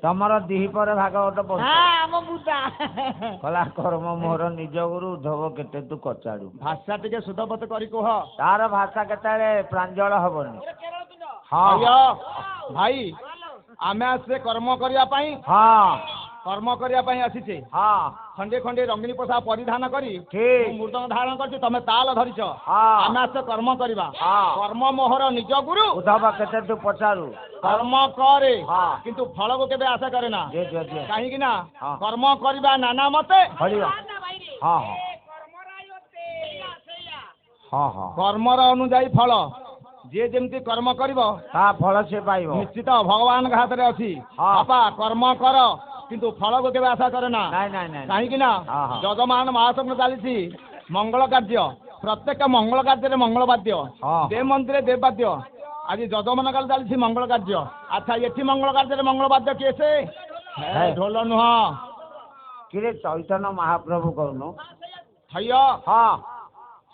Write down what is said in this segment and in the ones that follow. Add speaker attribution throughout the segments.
Speaker 1: तमर दिहीपर भागवत कला कर्म मोहर निज गुरु उद्धव केते तू कचाड़ू
Speaker 2: भाषा टिके सुधपत करी कह
Speaker 1: तार भाषा केते प्रांजल हबनी
Speaker 2: हाँ भाई आमे आसे कर्म करिया पाई
Speaker 1: हाँ
Speaker 2: कर्म करिया पाई आसीचे
Speaker 1: हाँ
Speaker 2: खंडे खंडे रंगीन पोषाक परिधान करी
Speaker 1: ठीक
Speaker 2: मृदंग धारण करछि तमे ताल धरिछ
Speaker 1: हाँ
Speaker 2: आमे आसे कर्म करिबा
Speaker 1: हाँ
Speaker 2: कर्म मोहर निज गुरु
Speaker 1: उद्धव केते तू पचारू
Speaker 2: कर्म करे
Speaker 1: हाँ
Speaker 2: किंतु फल को केबे आशा करे ना
Speaker 1: जे जे जे
Speaker 2: काहे कि ना
Speaker 1: हाँ
Speaker 2: कर्म करिबा नाना मते
Speaker 1: हरिया हाँ हाँ हाँ
Speaker 2: कर्मर अनुଯାयी फल जे जेमती कर्म करिवो
Speaker 1: ता फल से पाइबो
Speaker 2: निश्चित भगवान हाथ रे अछि
Speaker 1: हाँ
Speaker 2: बापा कर्म कर किंतु फल को केबे आशा करे ना
Speaker 1: नहीं नहीं नहीं
Speaker 2: काहे कि ना
Speaker 1: हाँ हाँ
Speaker 2: जजमान महासंघ चली मंगल कार्य प्रत्येक मंगल कार्य मंगल वाद्य
Speaker 1: हाँ
Speaker 2: देव मंदिर देव वाद्य आज जजमान काल चली मंगल कार्य अच्छा ये मंगल कार्य मंगल वाद्य किए से ढोल नुह
Speaker 1: किरे चैतन्य महाप्रभु कौन
Speaker 2: थैया
Speaker 1: हाँ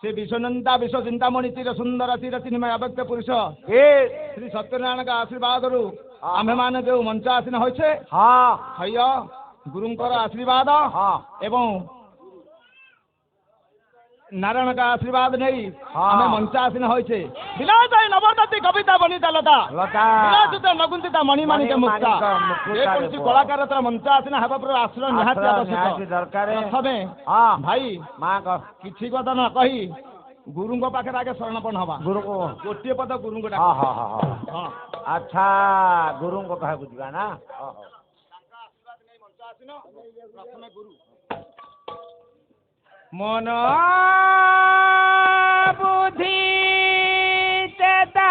Speaker 2: से विश्वनंदा विश्व चिंतामणि तीर सुंदर तीर चिन्मय अव्यक्त पुरुष
Speaker 1: ए
Speaker 2: श्री सत्यनारायण का आशीर्वाद रू आम्भे माने जो मंच आसीन होइछे
Speaker 1: हाँ
Speaker 2: थैया गुरुंकर आशीर्वाद
Speaker 1: हाँ
Speaker 2: एवं नारायण का आशीर्वाद नहीं
Speaker 1: हाँ
Speaker 2: हमें मंच आसीन होइछे विलास नवरदती कविता बनिता लता
Speaker 1: लता
Speaker 2: विलासित नगुंतिता मणिमाणिक मुक्ता ए कोनसी कलाकार तर मंच आसीन हेबा पर आश्रय निहाती आवश्यक
Speaker 1: दरकार
Speaker 2: प्रथमे
Speaker 1: हाँ
Speaker 2: भाई
Speaker 1: माँ कह
Speaker 2: किछि कथा न कही गुरुंग पाखे आगे शरणपण हवा
Speaker 1: गुरु को
Speaker 2: गोटे पद गुरुंग डाक
Speaker 1: हाँ हाँ हाँ हाँ
Speaker 2: हाँ
Speaker 1: अच्छा गुरु को कहे बुझा ना
Speaker 2: मन बुद्धि चेता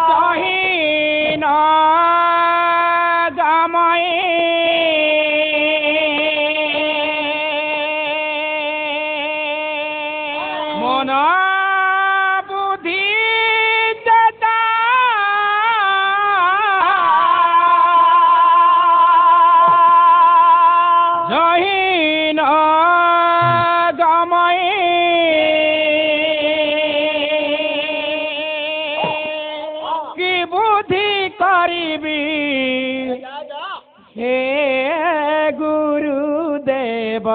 Speaker 2: जहीन गामये मन बुद्धि चेता जहीन गामये कि बुद्धि करिबी हे गुरुदेव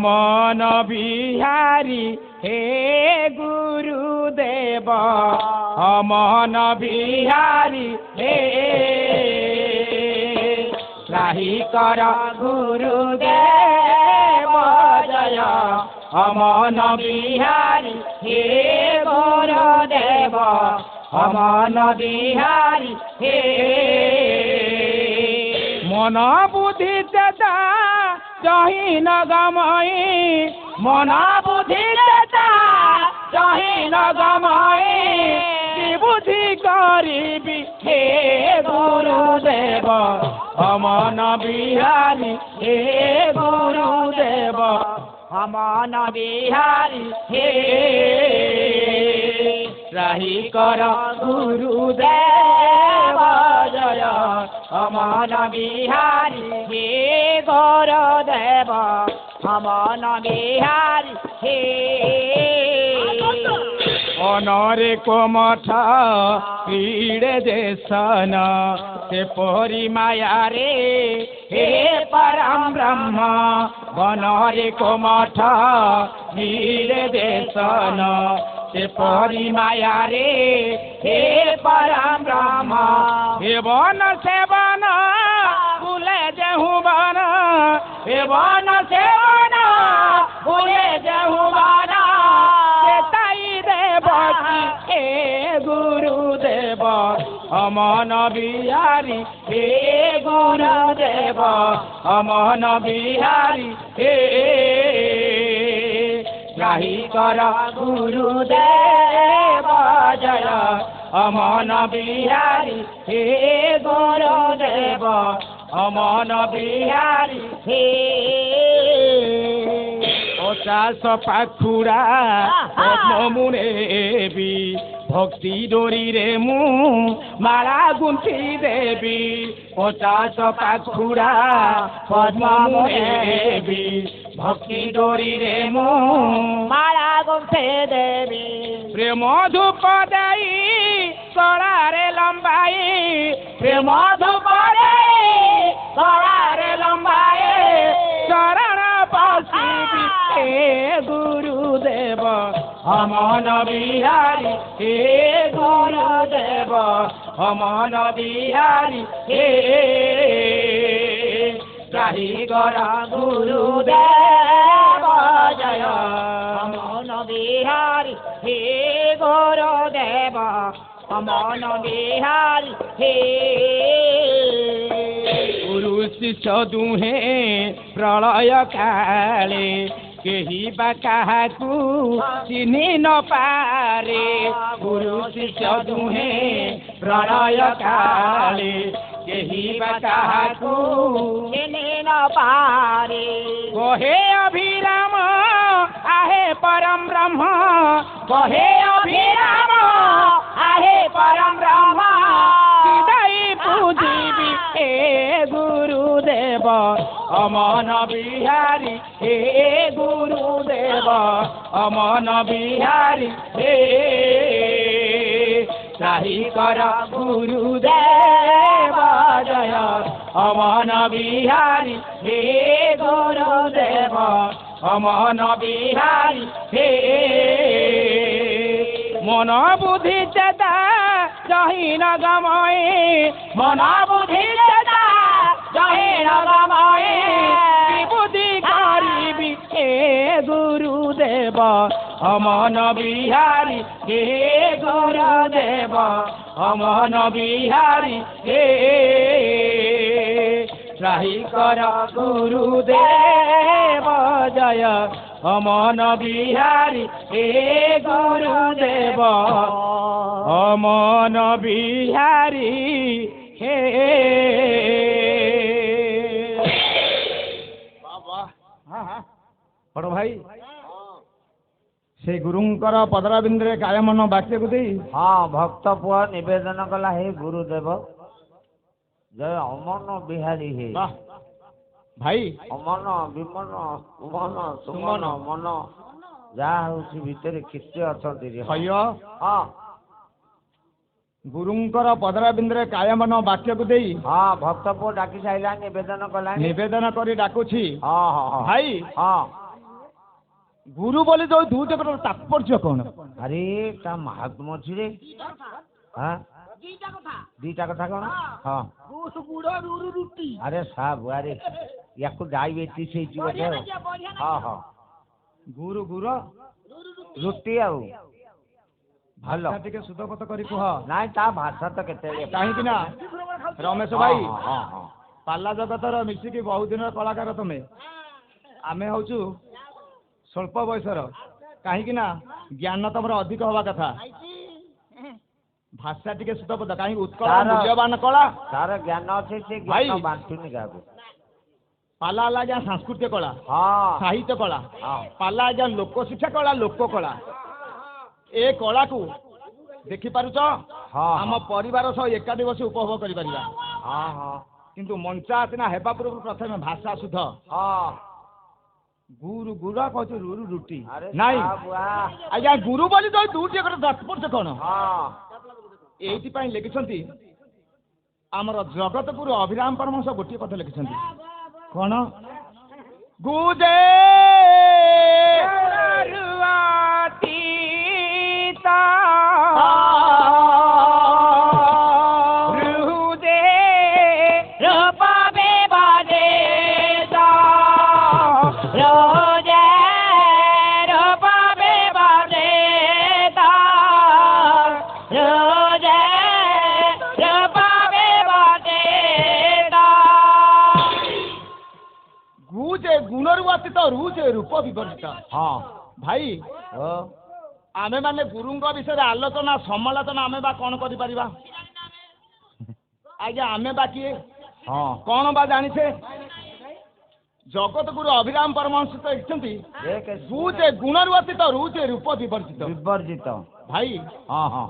Speaker 2: मन बिहारी हे गुरुदेव मन बिहारी हे राही कर गुरुदेव जय मन बिहारी हे गुरुदेव मन बिहारी हे मन बुद्धि चेता जहीन गामये मन बुद्धि चेता जहीन गामये कि बुद्धि करिबी हे गुरुदेव मन बिहारी हे गुरुदेव मन बिहारी हे राही कर गुरुदेव जय मन बिहारी हे गुरुदेव मन बिहारी हे अनरे को मठ क्रीड़े देशन से परी माया रे हे परम ब्रह्म बनरे को मठ क्रीड़े देशन से परी माया रे हे परम ब्रह्म हे वन से बन बुले जेहू बन সেবন সেবন ভুলে যেহু বানা সেটাই দেবকি হে গুরুদেব অমন বিহারী হে গুরুদেব অমন বিহারী হে ত্রাহি কর গুরুদেব জয় অমন বিহারী হে গুরুদেব অমন বিহারী হে পচাশ পাখুড়া পদ্মমুনে বি ভক্তি ডোরিরে মু মালা গুন্থি দেবী পচাশ পাখুড়া পদ্মমুনে বি ভক্তি ডোরিরে মু
Speaker 3: মালা গুন্থে দেবী
Speaker 2: প্রেম ধূপ দেই কড়ারে লম্বাই প্রেম ধূপ দেই কড়ারে লম্বাই চরণ পশিবি হে গুরুদেব অমন বিহারী হে গুরুদেব অমন বিহারী হে ত্রাহি কর গুরুদেব জয়
Speaker 3: অমন বিহারী হে গুরুদেব অমন বিহারী হে
Speaker 2: গুরু শিষ্য দুহে প্রলয় কালে কেহি বা কাহাকু চিনি ন পারে গুরু শিষ্য দুহে প্রলয় কালে কেহি বা কাহাকু
Speaker 3: চিনি ন পারে
Speaker 2: কহে অভিরাম আহে পরম ব্রহ্ম কহে অভিরাম আহে পরম ব্রহ্ম হৃদয় পূজিবি হে গুরুদেব অমন বিহারী হে গুরুদেব অমন বিহারী হে ত্রাহি কর গুরুদেব জয় অমন বিহারী হে গুরুদেব অমন বিহারী হে মন বুদ্ধি চেতা জহিন গময়ে মন বুদ্ধি চেতা জহিন গময়ে বিবুদ্ধি করিবি হে গুরুদেব অমন বিহারী হে গুরুদেব অমন বিহারী হে ত্রাহি কর গুরুদেব জয় অমন বিহারী হে গুরুদেব অমন বিহারী হে বড় ভাই সেই গুরুঙ্কর পদরাবিନ୍ଦরে কাୟମନ ବାକ୍ୟକୁ ଦେଇ
Speaker 1: ହଁ ଭକ୍ତ ପୁଅ ନିବେଦନ କଲା ହେ ଗୁରୁଦେବ ଜୟ ଅମନ ବିହାରୀ ହେ
Speaker 2: ବାଃ ଭାଇ
Speaker 1: ଅମନ ବିମନ ସୁମନ ସୁମନ ମନ ଯାହା ହଉଛି ଭିତରେ କେତେ ଅଛନ୍ତି ରେ
Speaker 2: ହୟ
Speaker 1: ହଁ
Speaker 2: ଗୁରୁଙ୍କର ପଦରାବିନ୍ଦରେ କାୟମନ ବାକ୍ୟକୁ ଦେଇ
Speaker 1: ହଁ ଭକ୍ତ ପୁଅ ଡାକି ସାଇଲା ନିବେଦନ କଲାଣି
Speaker 2: ନିବେଦନ କରି ଡାକୁଛି
Speaker 1: ହଁ ହଁ ହଁ
Speaker 2: ଭାଇ
Speaker 1: ହଁ
Speaker 2: ଗୁରୁ ବୋଲି ଯୋଉ ଦୁଇଟାର ତାତ୍ପର୍ଯ୍ୟ କଣ
Speaker 1: ଆରେ ତା ମାହାତ୍ମ ଅଛି ରେ ହଁ ଦିଟା କଥା କଣ ହଁ ଆରେ ସାବୁ ଆରେ ୟାକୁ ଡାଇବେଟିସ ହେଇଛି ବୋଧେ ହଁ ହଁ
Speaker 2: ଗୁରୁ ଗୁର
Speaker 1: ରୁଟି ଆଉ ଭଲ
Speaker 2: ଟିକେ ସୁଧପତ କରି କୁହ
Speaker 1: ନାଇଁ ତା ଭାଷା ତ କେତେବେଳେ
Speaker 2: କାହିଁକି ନା ରମେଶ ଭାଇ
Speaker 1: ହଁ ହଁ
Speaker 2: ପାଲା ଜଗତର ମିଶିକି ବହୁ ଦିନର କଳାକାର ତମେ ଆମେ ହଉଛୁ ସ୍ୱଳ୍ପ ବୟସର କାହିଁକି ନା ଜ୍ଞାନ ତମର ଅଧିକ ହବା କଥା ଭାଷା ଟିକେ ସୁଧପତ କାହିଁକି ଉତ୍କଳ ମୂଲ୍ୟବାନ କଳା
Speaker 1: ତାର ଜ୍ଞାନ ଅଛି ସେ
Speaker 2: ଭାଇ।
Speaker 1: ଜ୍ଞାନ ବାଣ୍ଟୁନି କାହାକୁ
Speaker 2: ପାଲା ହେଲା ଆଜ୍ଞା ସାଂସ୍କୃତିକ କଳା
Speaker 1: ହଁ
Speaker 2: ସାହିତ୍ୟ କଳା
Speaker 1: ହଁ
Speaker 2: ପାଲା ଆଜ୍ଞା ଲୋକ ଶିକ୍ଷା କଳା ଲୋକ କଳା ଏ କଳାକୁ ଦେଖିପାରୁଛ
Speaker 1: ହଁ
Speaker 2: ଆମ ପରିବାର ସହ ଏକାଠି ବସି ଉପଭୋଗ କରିପାରିବା
Speaker 1: ହଁ ହଁ
Speaker 2: କିନ୍ତୁ ମଞ୍ଚାସୀନା ହେବା ପୂର୍ବରୁ ପ୍ରଥମେ ଭାଷା ଶୁଦ୍ଧ
Speaker 1: ହଁ
Speaker 2: ଗୁରୁ ଗୁର କହୁଛୁ ରୁରୁ ରୁଟି
Speaker 1: ଆରେ
Speaker 2: ନାଇଁ
Speaker 1: ବୁଆ
Speaker 2: ଆଜ୍ଞା ଗୁରୁ ବୋଲି ତ ଦୁଇଟି ଗୋଟେ ତାତ୍ପର୍ଯ୍ୟ କଣ
Speaker 1: ହଁ
Speaker 2: ଏଇଥିପାଇଁ ଲେଖିଛନ୍ତି ଆମର ଜଗତଗୁରୁ ଅଭିରାମ ପରମହଂସ ଗୋଟିଏ କଥା ଲେଖିଛନ୍ତି କଣ ଗୁଜେ ଗୁ ଯେ ଗୁଣରୁ ଅତୀତ ରୁ ଯେ ରୂପ ବିବର୍ଜିତ।
Speaker 1: ହଁ
Speaker 2: ଭାଇ
Speaker 1: ଓ
Speaker 2: ଆମେ ମାନେ ଗୁରୁଙ୍କ ବିଷୟରେ ଆଲୋଚନା ସମାଲୋଚନା ଆମେ ବା କ'ଣ କରିପାରିବା? ଆଜ୍ଞା ଆମେ ବା କିଏ
Speaker 1: ହଁ
Speaker 2: କ'ଣ ବା ଜାଣିଛେ? ଜଗତଗୁରୁ ଅଭିରାମ ପରମହଂସ କହିଛନ୍ତି ଗୁ ଯେ ଗୁଣରୁ ଅତୀତ ରୁ ଯେ ରୂପ ବିବର୍ଜିତ।
Speaker 1: ବିବର୍ଜିତ
Speaker 2: ଭାଇ
Speaker 1: ହଁ ହଁ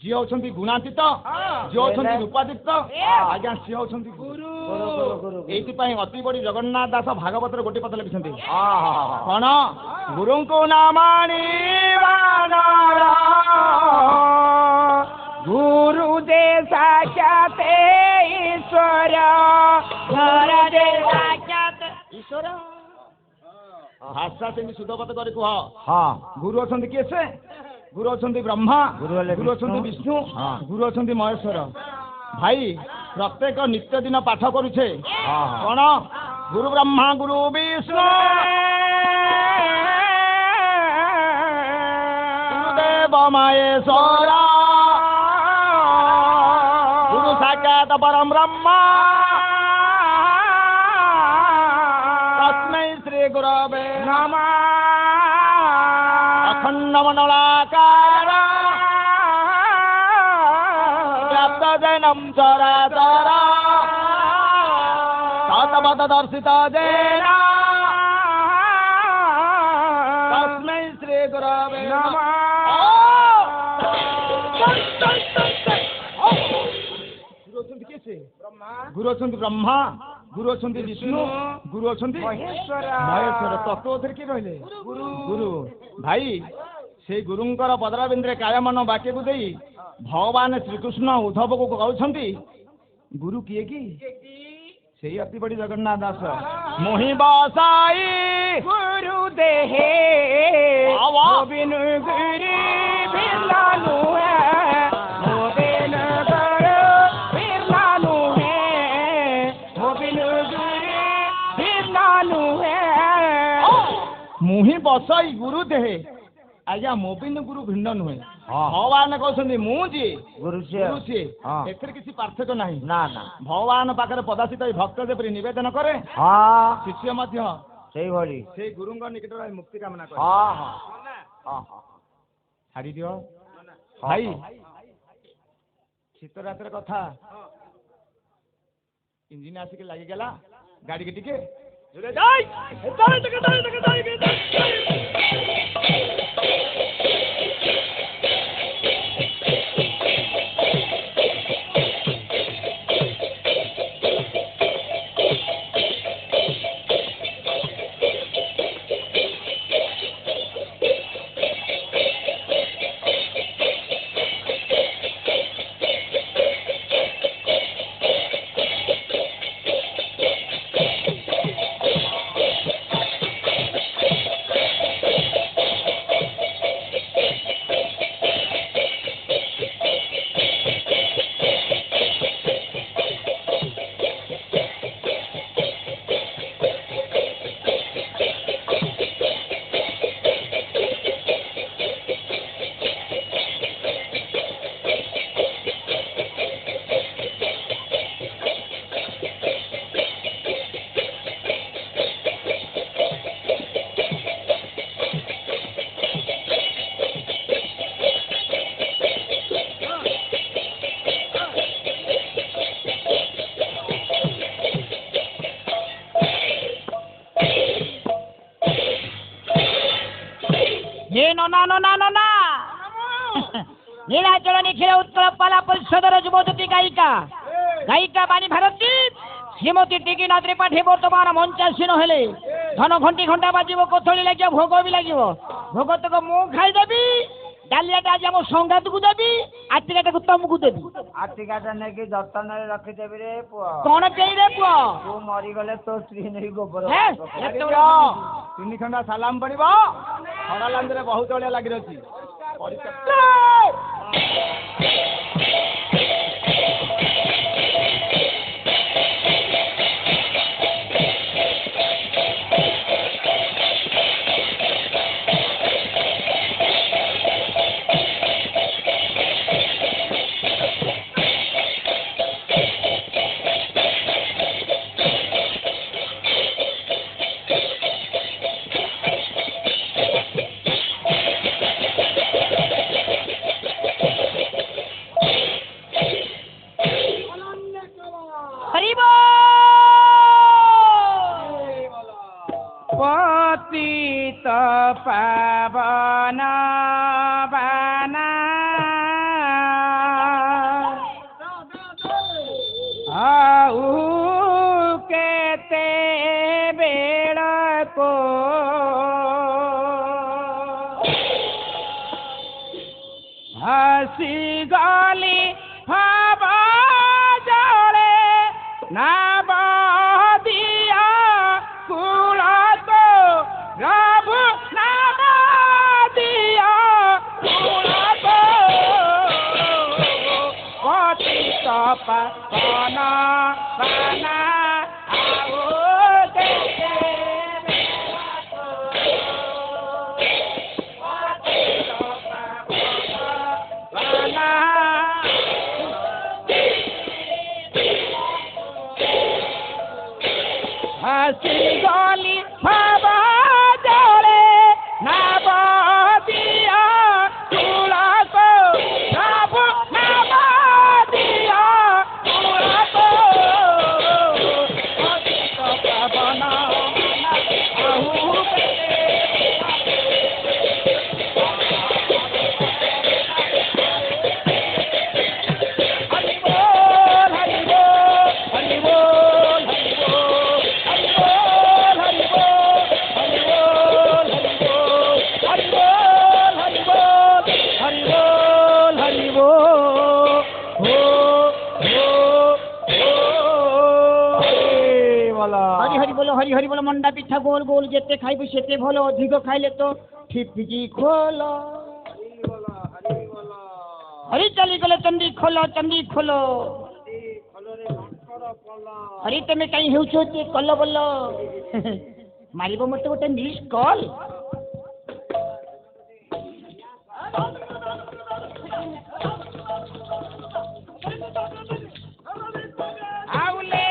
Speaker 2: ଯିଏ ହଉଛନ୍ତି ଗୁଣାତୀତ, ଯିଏ ହଉଛନ୍ତି ରୂପାତୀତ, ଆଜ୍ଞା ସିଏ ହଉଛନ୍ତି ଗୁରୁ। ଏଇଥିପାଇଁ ଅତି ବଡ଼ି ଜଗନ୍ନାଥ ଦାସ ଭାଗବତର ଗୋଟେ ପଦ ଲେଖିଛନ୍ତି କ'ଣ? ଗୁରୁଙ୍କୁ ନାମାଣିବା ନର,
Speaker 3: ଗୁରୁ ଦେ ସାକ୍ଷାତ ଈଶ୍ୱର, ଘର ଦେ ସାକ୍ଷାତ ଈଶ୍ୱର।
Speaker 2: ଭାଷା ସେମିତି ସୁଧପଦ କରି କୁହ।
Speaker 1: ହଁ
Speaker 2: ଗୁରୁ ଅଛନ୍ତି କିଏ ସେ? ଗୁରୁ ଅଛନ୍ତି ବ୍ରହ୍ମା,
Speaker 1: ଗୁରୁ ହେଲେ
Speaker 2: ଗୁରୁ ଅଛନ୍ତି ବିଷ୍ଣୁ,
Speaker 1: ହଁ।
Speaker 2: ଗୁରୁ ଅଛନ୍ତି ମହେଶ୍ୱର। ଭାଇ ପ୍ରତ୍ୟେକ ନିତ୍ୟ ଦିନ ପାଠ କରୁଛେ
Speaker 1: ହଁ
Speaker 2: କ'ଣ? ଗୁରୁ ବ୍ରହ୍ମା ଗୁରୁ ବିଷ୍ଣୁ ଗୁରୁଦେବ ମହେଶ୍ୱର, ଗୁରୁ ସାକ୍ଷାତ ପରମ ବ୍ରହ୍ମ, ତସ୍ମୈ ଶ୍ରୀ ଗୁରବେ ନମଃ। ଅଖଣ୍ଡ ମଣ୍ଡଳାକାର ବ୍ୟାପ୍ତ ଜୈନଂ ଚରାଚର, ତତ୍ପଦ ଦର୍ଶିତ ଜୈନ, ତସ୍ମୈ ଶ୍ରୀ ଗୁରବେ ନମଃ। ଗୁରୁ ଅଛନ୍ତି କିଏ ସେ? ଗୁରୁ ଅଛନ୍ତି ବ୍ରହ୍ମା, ଗୁରୁ ଅଛନ୍ତି ବିଷ୍ଣୁ, ଗୁରୁ ଅଛନ୍ତି ମହେଶ୍ୱର। ତତ୍ତ୍ୱରେ କିଏ ରହିଲେ? ଗୁରୁ। ଭାଇ ସେଇ ଗୁରୁଙ୍କର ପଦରାବିନ୍ଦରେ କାୟ ମନ ବାକ୍ୟକୁ ଦେଇ ଭଗବାନ ଶ୍ରୀକୃଷ୍ଣ ଉଦ୍ଧବକୁ କହୁଛନ୍ତି ଗୁରୁ କିଏ କି? ସେଇ ଅତି ବଡ଼ି ଜଗନ୍ନାଥ ଦାସ। ମୋହି ବସାଇ
Speaker 3: ଗୁରୁ ଦେହେ ଗୋବିନ୍ଦ ଗୁରୁ ବିନା ନୁହେଁ, ଗୋବିନ୍ଦ ଗୁରୁ ବିନା ନୁହେଁ, ଗୋବିନ୍ଦ ଗୁରୁ ବିନା ନୁହେଁ।
Speaker 2: ମୁହିଁ ବସାଇ ଗୁରୁ ଦେହେ। ଆଜ୍ଞା ମୋବିନ୍ଦ ଗୁରୁ ଭିନ୍ନ ନୁହେଁ। ଭଗବାନ କହୁଛନ୍ତି ମୁଁ ଯିଏ
Speaker 1: ଗୁରୁ
Speaker 2: ଗୁରୁ ସିଏ।
Speaker 1: ହଁ
Speaker 2: ଏଥିରେ କିଛି ପାର୍ଥକ୍ୟ ନାହିଁ।
Speaker 1: ନା ନା
Speaker 2: ଭଗବାନ ପାଖରେ ପଦାସିତ ଏଇ ଭକ୍ତ ଯେପରି ନିବେଦନ କରେ,
Speaker 1: ହଁ
Speaker 2: ଶିଷ୍ୟ ମଧ୍ୟ
Speaker 1: ସେଇଭଳି
Speaker 2: ସେଇ ଗୁରୁଙ୍କ ନିକଟରେ ମୁକ୍ତି କାମନା କରେ।
Speaker 1: ହଁ ହଁ ହଁ ହଁ
Speaker 2: ଛାଡ଼ି ଦିଅ ଭାଇ। ଶୀତ ରାତିର କଥା, ଇଞ୍ଜିନ ଆସିକି ଲାଗିଗଲା ଗାଡ଼ିକି ଟିକେ
Speaker 3: নীলাচল নিখিল উত্তর পালা পরিষদর যুবজ্যোতি গায়িকা গায়িকা বাণী ভারতী শ্রীমতী টিকিনা ত্রিপাঠী বর্তমান মঞ্চাসীন হেলে ধন ঘণ্টি ঘণ্টা বাজিব কোথলি লাগিব ভোগ বি লাগিব ভোগ তক ମୁଁ ଖାଇଦେବି ଡାଲିଆଟା ଆଜି ଆମ ସଂଘାତକୁ ଦେବି ଆଟିକାଟାକୁ ତମକୁ ଦେବି
Speaker 1: ଆଟିକାଟା ନେଇକି ଯତ୍ନରେ ରଖିଦେବି ରେ ପୁଅ
Speaker 3: କଣ କେଇ ରେ ପୁଅ
Speaker 1: ତୁ ମରିଗଲେ ତୋ ସ୍ତ୍ରୀ ନେଇ ଗୋବର
Speaker 2: 3 ଖଣ୍ଡା ସାଲାମ ପଡ଼ିବ ଖଡ଼ାଲାନ୍ଦିରେ ବହୁତ ଅଳିଆ ଲାଗି ରହିଛି
Speaker 3: शीत पावन बना आऊ केते बेड़ को हसी गाली हवा जड़े ना दिया कुड़ा तो रब ना दिया कुड़ा तो पतित पावना बना आओ देखे हसी गोली हवा जड़े ना दिया चूड़ा को रब ना दिया चूड़ा को बना हरि हरि बोलो मंडा पिठा गोल गोल जेते खाइबु सेते भलो अधिक खाइले तो ठिपकी खोल हरि चली गले चंदी खोलो हरि तमे कहीं हेउछो ते कल्लो बल्लो मारिबो मते गोटे मिस कॉल आउले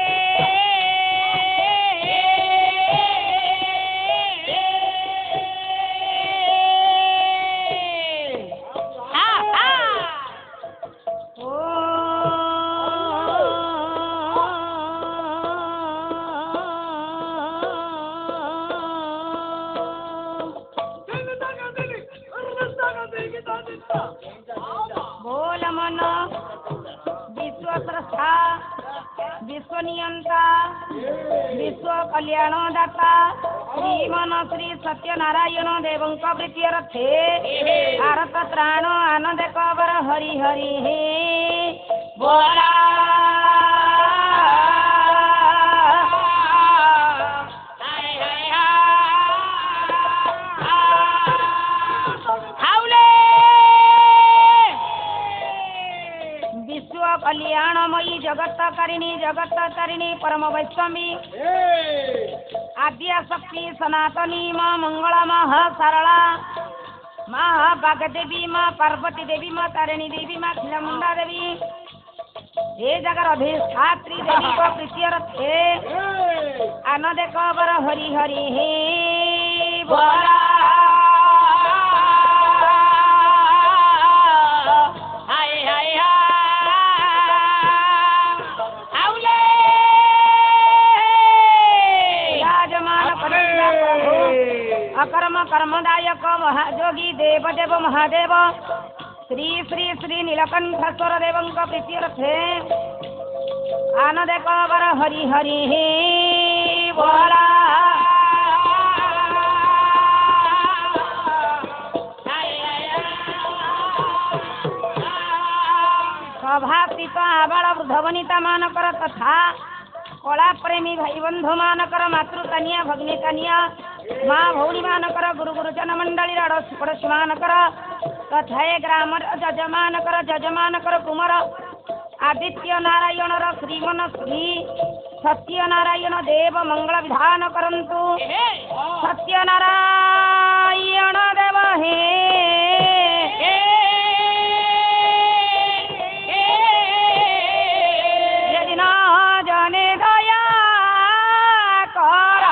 Speaker 3: बोल मन विश्व स्रष्टा विश्व नियंता विश्व कल्याण दाता श्रीमन श्री सत्यनारायण देवं प्रीत्यर्थे भारत त्राण आनंद कबर हरि हरि हे बोला कल्याणमयी जगत तारिणी परम वैष्णवी आद्या शक्ति सनातनी माँ मंगला माँ सरला माँ बागदेवी माँ पार्वती देवी माँ तारिणी देवी माँ खिलमुंडा देवी हे जगर अधिष्ठात्री देवी को प्रीत्यर्थे आनंद कबर हरि हरि हे बोला अकर्म कर्मदायक महाजोगी देव देव महादेव श्री श्री श्री नीलकंठेश्वर देवं प्रीत्यर्थे आनंद कबर हरि हरि हे बोला सभास्थित आबाल वृद्ध वनिता मानकर तथा कला प्रेमी भाई बंधु मानकर मातृकन्या भगिनी कन्या माँ भौणी मानकर गुरु गुरुजन मंडली पड़ोसी मानकर तथा ग्राम जजमान कर कुमार आदित्य नारायण श्रीमन श्री सत्यनारायण देव मंगल विधान करंतु सत्यनारायण देव हे यदि ना जाने दया कर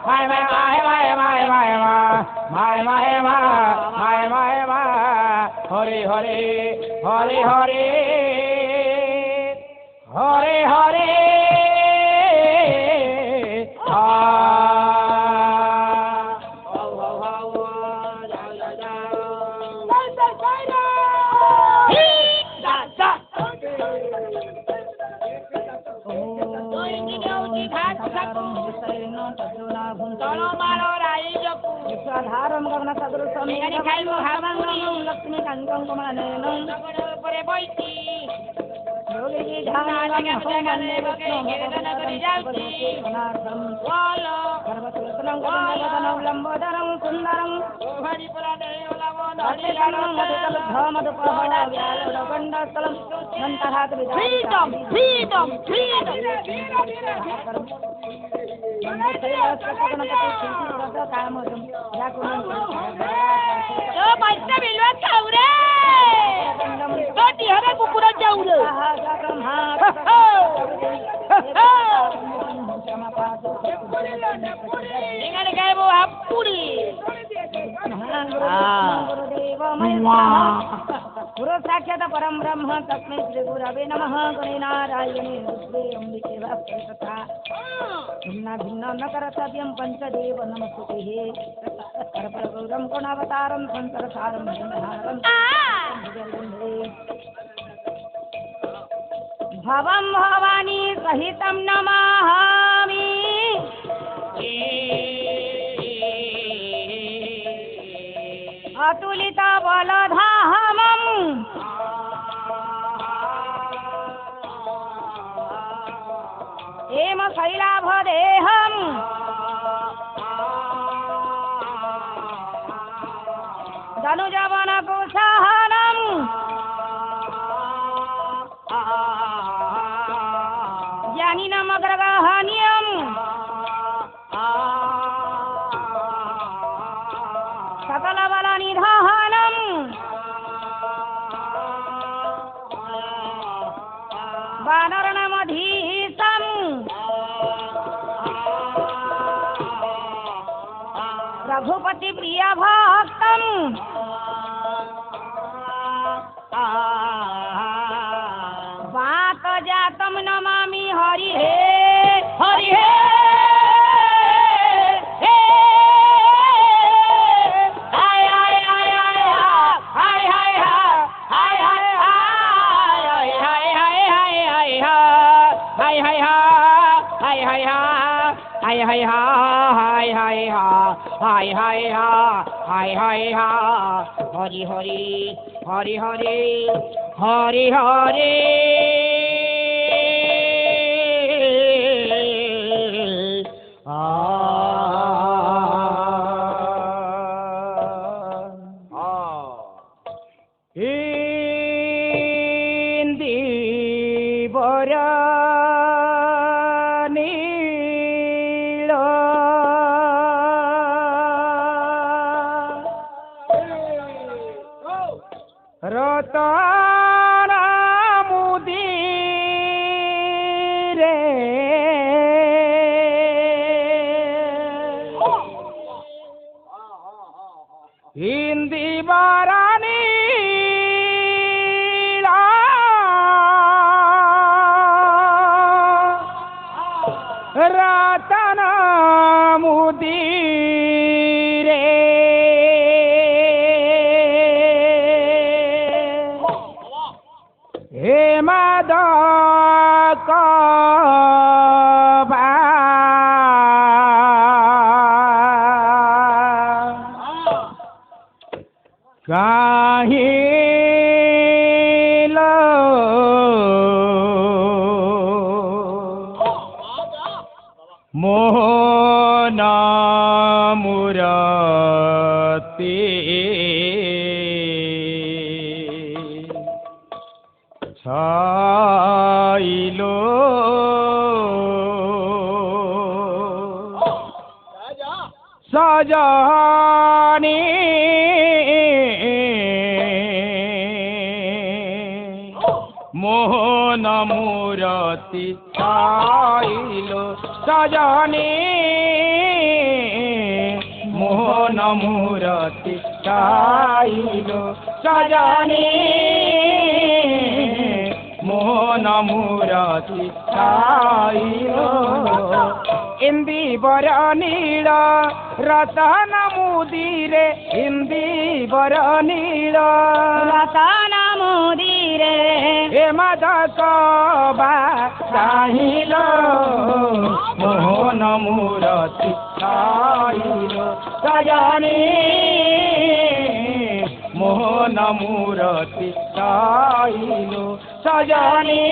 Speaker 3: माय माय माय माय माय माय माय माय माय माय माय हरे हरे हरे हरे हरे हरे
Speaker 4: लक्ष्मी कांकं कमलनयनं
Speaker 3: परे बैठी
Speaker 4: योगी ध्यानागम होमन्ये
Speaker 3: नगरी जाऊती बोलो
Speaker 4: सर्वसुलसनं गगनवदनं लंबोदरं सुन्दरं
Speaker 3: हरि पुराणे
Speaker 4: मधुपहव्यालोडगण्डस्थलं नन्तहात
Speaker 3: फ्रीडम फ्रीडम फ्रीडम तो पैसा मिलवा खाऊ रे तो टिहरे कुकुर जाऊ रे इंगने काय बो आपुडी
Speaker 4: गुरु साक्षात् परम ब्रह्म तस्मै श्री गुरवे नमः गणेनारायणे रुद्रे अम्बिके वासुदेवे तथा भिन्न भिन्न न करतव्यं पंचदेव नमस्तुते परगौरं कोणावतारं संसारसारं भजनहारं भवं भवानी सहितं नमामि अतुलित बलधामं हेम शैलाभदेहं धनुजवनकुशहनं ज्ञानिनमग्रगहनीयं सकलबलनिधानं वानरणमधीशं रघुपतिप्रियभक्तं वातजातं नमामि हरि हे हरि हे हाय हाय हाय हाय हाय हाय हाय हाय हरि हरि हरि हरि हरि हरि रतना मुदीरे हिंदी बारानी रतना मुदीरे हे माधव काहिलो मोहन मुरती छाइलो सजानी मोहन मुरती छाइलो सजानी
Speaker 2: মোহন মূরতি চাইল সজনী মোহন মূরতি চাইল ইন্দি বর নীল রতন মুদিরে ইন্দি বর নীল
Speaker 4: রতন মুদিরে
Speaker 2: এ মাদক বা চাহিল মোহন মূরতি চাইল সজনী মোহন মূরতি চাইল সজনী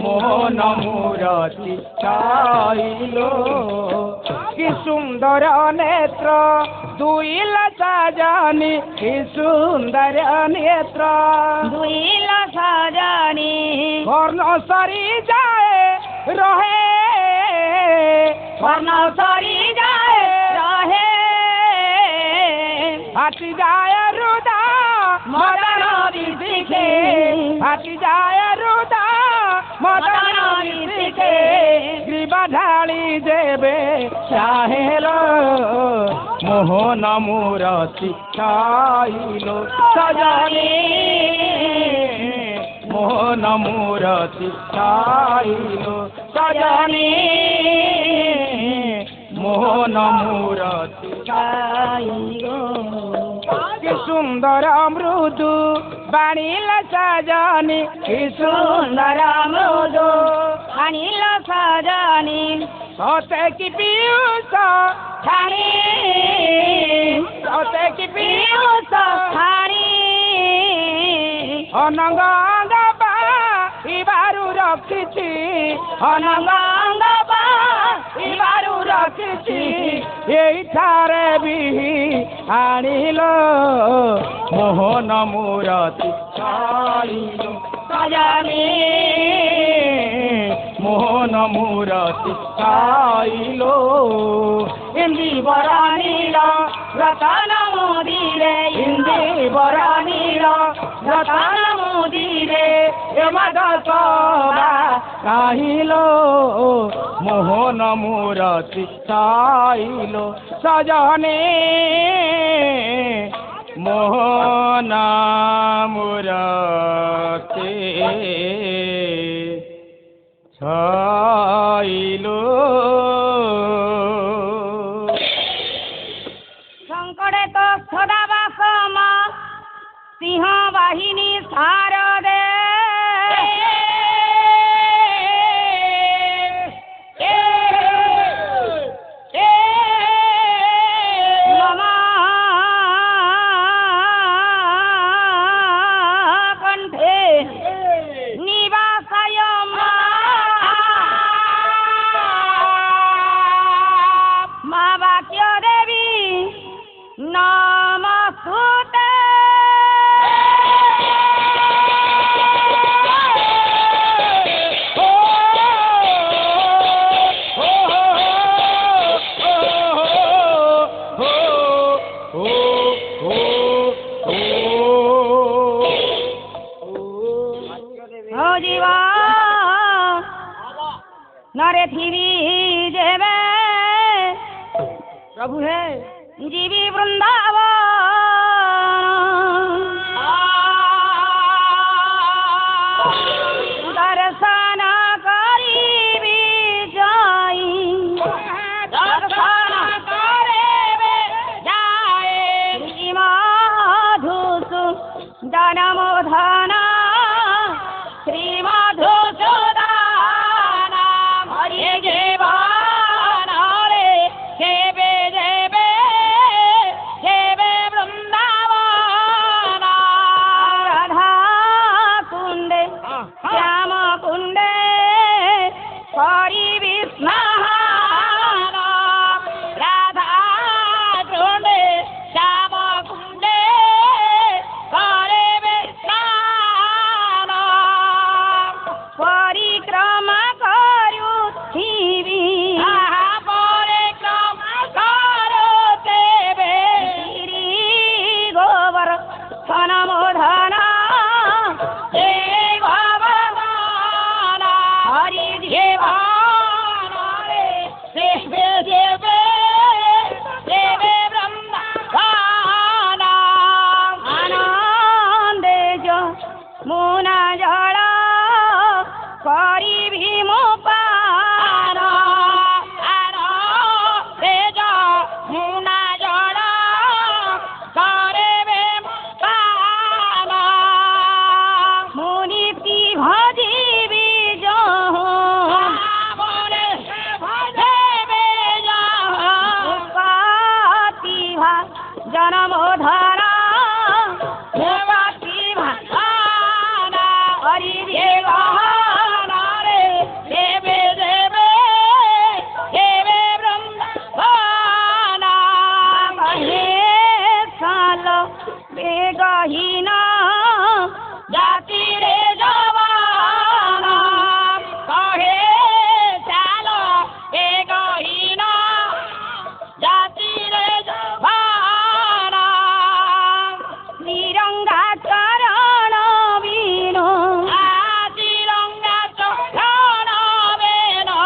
Speaker 2: মোহন মূরতি চাইল কি সুন্দর নেত্র দুইল সজনী কি সুন্দর নেত্র
Speaker 4: দুইল সজনী
Speaker 2: কর্ণ সরি যায় রহে
Speaker 4: কর্ণ সরি যায় রহে
Speaker 2: হাতি যায় রুদা মদন দিশে হাতি যায় রুদা মদন দিশে গ্রীবা ঢালি দেবে চাহেল মোহন মূরতি চাইল সজনী মোহন মূরতি চাইল সজনী মোহন মূরতি
Speaker 4: চাইল
Speaker 2: কি সুন্দর মৃদু বাণিল সজনী কি সুন্দর মৃদু
Speaker 4: আনিল সজনী
Speaker 2: সতে কি পিয়ুষ
Speaker 4: ছাড়ি
Speaker 2: সতে কি
Speaker 4: পিয়ুষ ছাড়ি
Speaker 2: অনঙ্গ বা ইবারু রখিছি অনঙ্গ বা ইবারু রখিছি এইঠারে বিহি আনিল মোহন মূরতি চাইল
Speaker 4: সজনী
Speaker 2: মোহন মূরতি চাইল
Speaker 4: ইন্দি বর নীল রতন মুদিরে
Speaker 2: ইন্দি বর নীল
Speaker 4: রতন মুদিরে
Speaker 2: এ মাদক চাইল মোহন মূরতি চাইল সজনী মোহন মূরতি চাইল
Speaker 4: শঙ্করে তো সদাবাস সিংহ বাহিনী শারদে কণ্ঠে নিবাসায় মা বাক্য দেবী নমস্তুতে ও জীবা নরে থিবি যেবে
Speaker 2: প্রভু হে
Speaker 4: জীবী বৃন্দাবন দর্শন করিবি যাই দর্শন করিবি যাই শ্রীমধুসু জনমোধন শ্রীমধুসূদন হরি জীবন রে সেবে দেবে সেবে বৃন্দাবন রাধা কুণ্ডে শ্যাম কুণ্ডে করিবি স্নান রাধা কুণ্ডে শ্যাম কুণ্ডে করিবি স্নান পরিক্রমা করুথিবি পরিক্রমা করুতেবে গিরি গোবর সনমোধন গোবর্ধন হরি জীবন রে সেবে দেবে गहीन जाति रे जवान कहे चाल ए गहीन जाति रे जवान श्रीरंगा चरण बिनु श्रीरंगा चरण बिनु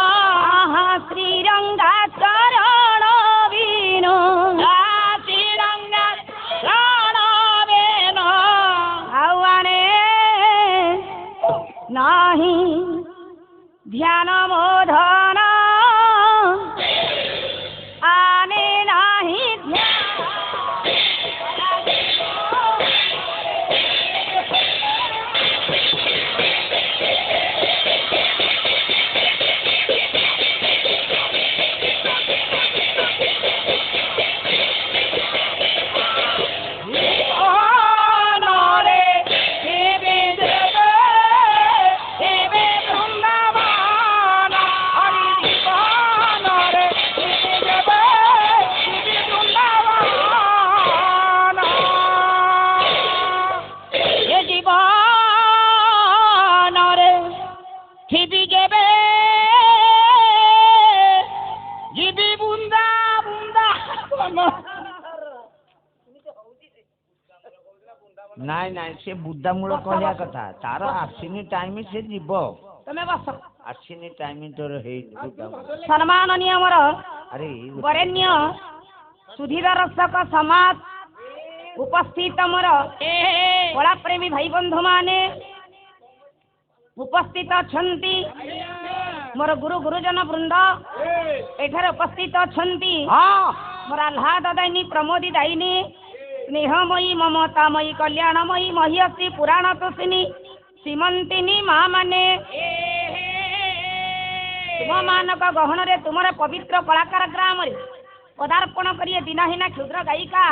Speaker 4: श्रीरंगा चरण बिनु श्रीरंगा चरण बिनु आवाने नाही ध्यान मोधन आने नाही
Speaker 1: ନାଇଁ ନାଇଁ ସେ ବୁଦ୍ଧା ମୂଳ କହିବା କଥା ତାର ଆସିନି ଟାଇମ ସେ ଯିବ
Speaker 4: ତମେ ବସ
Speaker 1: ଆସିନି ଟାଇମ ତୋର ହେଇନି ବୁଦ୍ଧା ମୂଳ
Speaker 4: ସମ୍ମାନନୀୟ ଆମର
Speaker 1: ଆରେ
Speaker 4: ବରେଣ୍ୟ ସୁଧୀର ରକ୍ଷକ ସମାଜ ଉପସ୍ଥିତ ମୋର କଳାପ୍ରେମୀ ଭାଇ ବନ୍ଧୁ ମାନେ ଉପସ୍ଥିତ ଅଛନ୍ତି ମୋର ଗୁରୁଜନ ବୃନ୍ଦ ଏଠାରେ ଉପସ୍ଥିତ ଅଛନ୍ତି ମୋର ଆହ୍ଲାଦ ଦାଇନୀ ପ୍ରମୋଦି ଦାଇନୀ ସ୍ନେହମୟୀ ମମତାମୟୀ କଲ୍ୟାଣମୟୀ ମହିୟସୀ ପୁରାଣ ତୋଷିନୀ ଶ୍ରୀମନ୍ତିନୀ ମା ମାନେ ତୁମମାନଙ୍କ ଗହଣରେ ତୁମର ପବିତ୍ର କଳାକାର ଗ୍ରାମରେ ପଦାର୍ପଣ କରିଏ ଦିନହୀନା କ୍ଷୁଦ୍ର ଗାୟିକା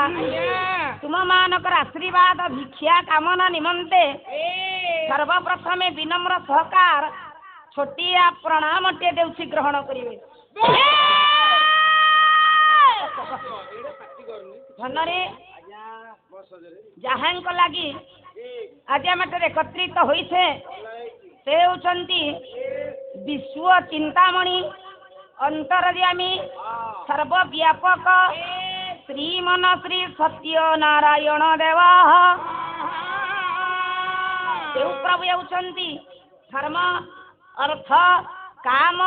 Speaker 4: ତୁମମାନଙ୍କର ଆଶୀର୍ବାଦ ଭିକ୍ଷା କାମନା ନିମନ୍ତେ ସର୍ବପ୍ରଥମେ ବିନମ୍ର ସହକାର ଛୋଟିଆ ପ୍ରଣାମଟିଏ ଦେଉଛି ଗ୍ରହଣ କରିବେ ଧନରେ ଯାହାଙ୍କ ଲାଗି ଆଜି ଆମେ ଏଠାରେ ଏକତ୍ରିତ ହୋଇଛେ ସେ ହେଉଛନ୍ତି ବିଶ୍ୱ ଚିନ୍ତାମଣି ଅନ୍ତର୍ଯାମୀ ସର୍ବବ୍ୟାପକ ଶ୍ରୀମନ ଶ୍ରୀ ସତ୍ୟ ନାରାୟଣ ଦେବ ଯେଉଁ ପ୍ରଭୁ ହେଉଛନ୍ତି ଧର୍ମ ଅର୍ଥ କାମ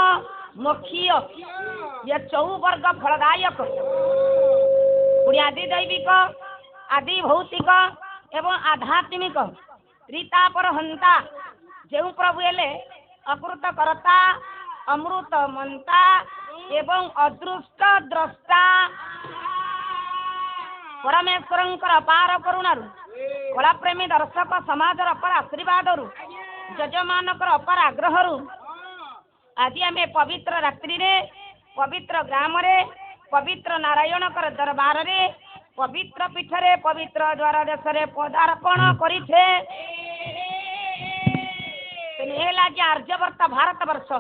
Speaker 4: ମୋକ୍ଷୀୟ ଇଏ ଚଉବର୍ଗ ଫଳଦାୟକ ପୁଣି ଆଦି ଦୈବିକ ଆଦି ଭୌତିକ ଏବଂ ଆଧ୍ୟାତ୍ମିକ ତ୍ରିତାପର ହନ୍ତା ଯେଉଁ ପ୍ରଭୁ ହେଲେ ଅକୃତ କରତା ଅମୃତ ମନ୍ତା ଏବଂ ଅଦୃଷ୍ଟ ଦ୍ରଷ୍ଟା ପରମେଶ୍ୱରଙ୍କର ଅପାର କରୁଣାରୁ କଳାପ୍ରେମୀ ଦର୍ଶକ ସମାଜର ଅପାର ଆଶୀର୍ବାଦରୁ ଯଜମାନଙ୍କର ଅପାର ଆଗ୍ରହରୁ ଆଜି ଆମେ ପବିତ୍ର ରାତ୍ରିରେ ପବିତ୍ର ଗ୍ରାମରେ ପବିତ୍ର ନାରାୟଣଙ୍କର ଦରବାରରେ ପବିତ୍ର ପୀଠରେ ପବିତ୍ର ଦ୍ୱାର ଦେଶରେ ପଦାର୍ପଣ କରିଛେ ହେଲା କି ଆର୍ଯ୍ୟବର୍ତ୍ତ ଭାରତ ବର୍ଷ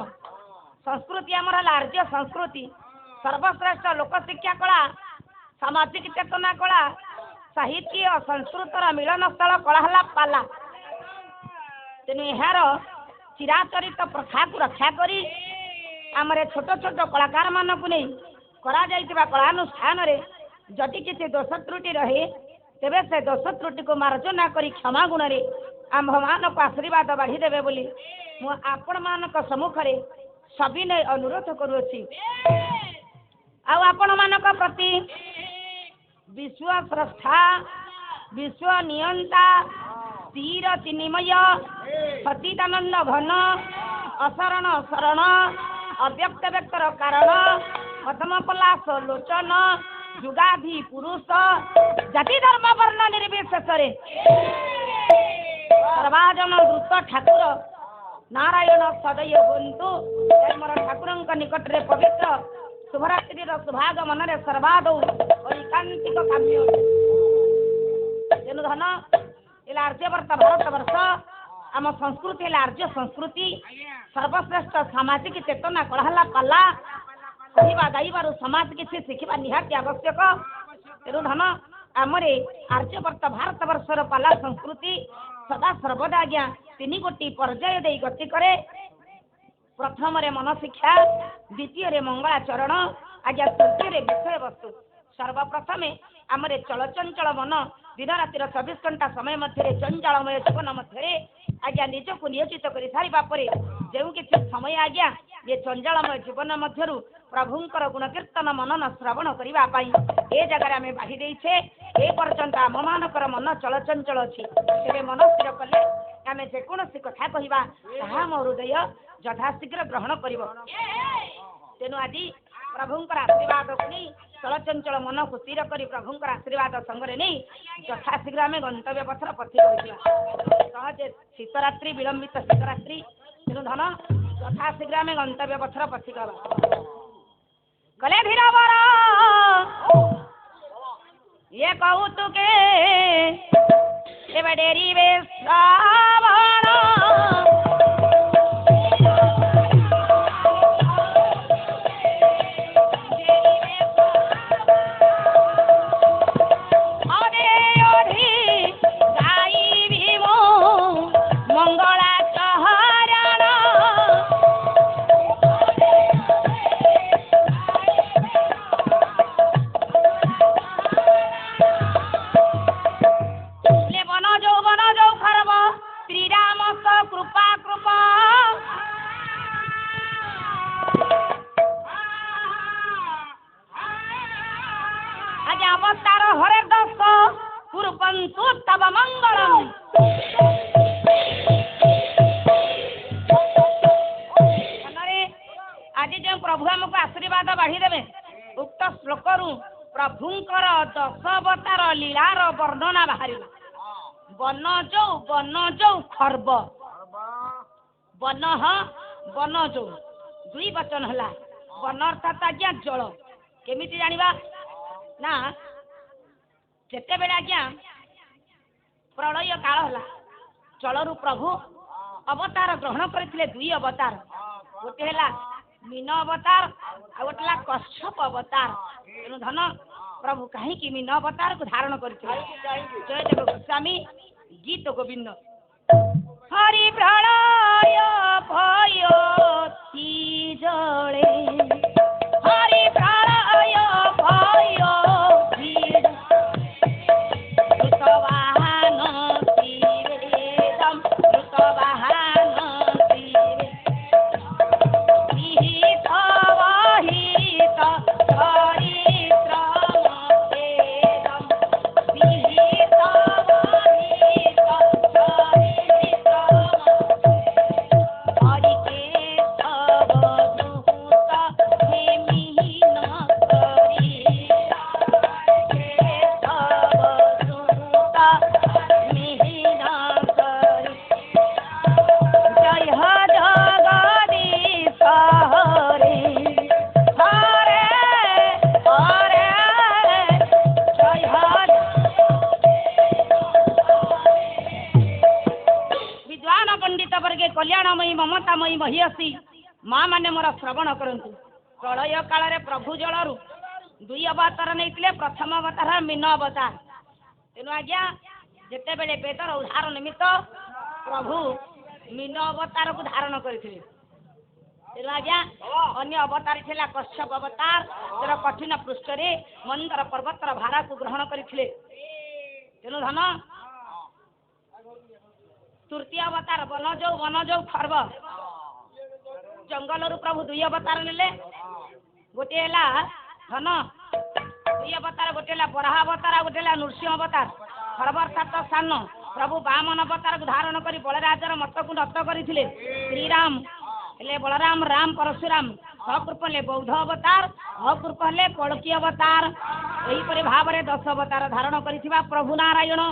Speaker 4: ସଂସ୍କୃତି ଆମର ହେଲା ଆର୍ଯ୍ୟ ସଂସ୍କୃତି ସର୍ବଶ୍ରେଷ୍ଠ ଲୋକଶିକ୍ଷା କଳା ସାମାଜିକ ଚେତନା କଳା ସାହିତ୍ୟ ସଂସ୍କୃତର ମିଳନ ସ୍ଥଳ କଳା ହେଲା ପାଲା ତେଣୁ ଏହାର ଚିରାଚରିତ ପ୍ରଥାକୁ ରକ୍ଷା କରି ଆମର ଛୋଟ ଛୋଟ କଳାକାରମାନଙ୍କୁ ନେଇ କରାଯାଇଥିବା କଳାନୁଷ୍ଠାନରେ ଯଦି କିଛି ଦୋଷ ତ୍ରୁଟି ରହେ ତେବେ ସେ ଦୋଷ ତ୍ରୁଟିକୁ ମାର୍ଜନା କରି କ୍ଷମା ଗୁଣରେ ଆମ୍ଭମାନଙ୍କୁ ଆଶୀର୍ବାଦ ବାଢ଼ିଦେବେ ବୋଲି ମୁଁ ଆପଣମାନଙ୍କ ସମ୍ମୁଖରେ ସବିନୟ ଅନୁରୋଧ କରୁଅଛି ଆଉ ଆପଣମାନଙ୍କ ପ୍ରତି ବିଶ୍ୱ ସ୍ରଷ୍ଟା ବିଶ୍ୱ ନିୟନ୍ତା ସ୍ଥିର ଚିନ୍ମୟ ସଚିଦାନନ୍ଦ ଘନ ଅଶରଣ ଶରଣ ଅବ୍ୟକ୍ତ ବ୍ୟକ୍ତର କାରଣ ପଦ୍ମ ପଲାଶ ଲୋଚନ ଯୁଗାଧି ପୁରୁଷ ଜାତି ଧର୍ମ ବର୍ଣ୍ଣ ନିର୍ବିଶେଷରେ ସର୍ବାଜନ ଦ୍ରୁତ ଠାକୁର ନାରାୟଣ ସଦୟ ହୁଅନ୍ତୁ ମୋର ଠାକୁରଙ୍କ ନିକଟରେ ପବିତ୍ର ଶୁଭରାତ୍ରିର ଶୁଭାଗମନରେ ସର୍ବାଦୌ ଐକାନ୍ତିକ କାମ୍ୟ ତେଣୁ ଧନ ହେଲା ଆର୍ଯ୍ୟବର୍ତ୍ତ ଭାରତ ବର୍ଷ ଆମ ସଂସ୍କୃତି ହେଲା ଆର୍ଯ୍ୟ ସଂସ୍କୃତି ସର୍ବଶ୍ରେଷ୍ଠ ସାମାଜିକ ଚେତନା କଳା ହେଲା ପାଲା କହିବା ଗାଇବାରୁ ସମାଜ କିଛି ଶିଖିବା ନିହାତି ଆବଶ୍ୟକ ତେଣୁ ଧନ आमरे आर्यवर्त भारत वर्षर पाला संस्कृति सदा सर्वदा आज्ञा 3 गोटी पर्याय दे गति करे। प्रथम रे मन शिक्षा, द्वितीय रे मंगलाचरण, आज्ञा तृतीय रे विषय वस्तु। सर्वप्रथमे आमरे चलचंचल मन दिन रातिर 24 घंटा समय मध्य चंचलमय जीवन मध्य आज्ञा निजक नियोजित कर सारा पर जो कि समय आज्ञा ये चंचलमय जीवन मध्य प्रभुंकर गुण कीर्तन मनन श्रवण करने ए जगह आम बाढ़ी देचे ए पर्यंत आम मानकर मन चलचंचल अच्छी तेरे मन स्थिर कले आम जेकोसी कथा कहवा ताहा मो हृदय यथाशीघ्र ग्रहण कर। तेणु आज प्रभुंकर आशीर्वाद को नहीं चलचंचल मन को स्थिर कर प्रभुंकर आशीर्वाद संगे नहीं यथाशीघ्र आम गंतव्य पथर पथि सहजे शीतरात्रि विलंबित शीतरात्रि तेणु धन यथाशीघ्र आम गंतव्य पथर पथि कले धीर बर ये कौतुके डेरी वे श्रावण प्रभुंकर 10 अवतार लीलार वर्णना बाहर बन जो खर्ब बन जो दुई वचन है बन अर्थात आज्ञा जल केमी जाना ना जिते बेले आज्ञा प्रलय काल है जलरू प्रभु अवतार ग्रहण करते 2 अवतार गोटे है मीन अवतार आ गोटे कश्यप अवतार। तेणु धन प्रभु कहीं मीन अवतार को धारण करते जय देव गोस्वामी गीत गोविंद हरि प्रलय भय जले हरि प्रलय भय ऋतवाहन शिवेदम ऋतवाहन विहित वहित कल्याणमयी ममतामयी महिषी माँ मैंने मोर श्रवण करंतु। प्रलय काल रे प्रभु जलरू 2 अवतार नहीं प्रथम अवतार मीन अवतार। तेणु आज्ञा जिते बेले वेदर उद्धार निमित्त प्रभु मीन अवतार को धारण करते। तेणु आज्ञा अन्य अवतार थिला कश्यप अवतार तेर कठिन पृष्ठ रे मंदर पर्वतर भारा को ग्रहण करथिले। तेणु धन तृतीय अवतार वन जो खर्ब जंगल प्रभु 2 अवतार नेले गोटे है धन 2 अवतार गोटे बराह अवतार गोटे नृसिंह अवतार। खर्ब अर्थात सान प्रभु वामन अवतार को धारण कर बलराजर मत को नष्ट करथिले। श्रीराम हेले बलराम राम परशुराम सकृप हेले बौद्ध अवतार अकृप हेले कड़की अवतार। यहीपरि भाव में 10 अवतार धारण करिथिबा प्रभु नारायण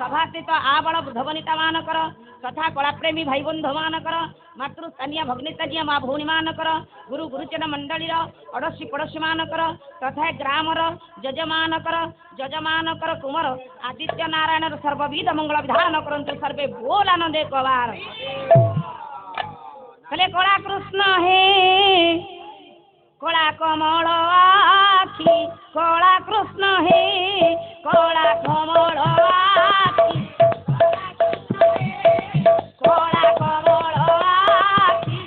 Speaker 4: सभास्थित आबल बुधवनिता मानकर तथा कलाप्रेमी भाई बंधु मानकर मातृस्थानीय भग्निताजी माँ भौणी मानकर गुरु गुरुजन मंडलीर अड़ोशी पड़ोशी मानकर तथा ग्रामर जजमानकर कुमार आदित्य नारायण सर्वविध मंगल विधान करंतु सर्वे बोल आनंद एक बार कले कला कृष्ण हे कला कमल आखि कला कृष्ण हे କଳା କମଳ ଆଖି କଳା କମଳ ଆଖି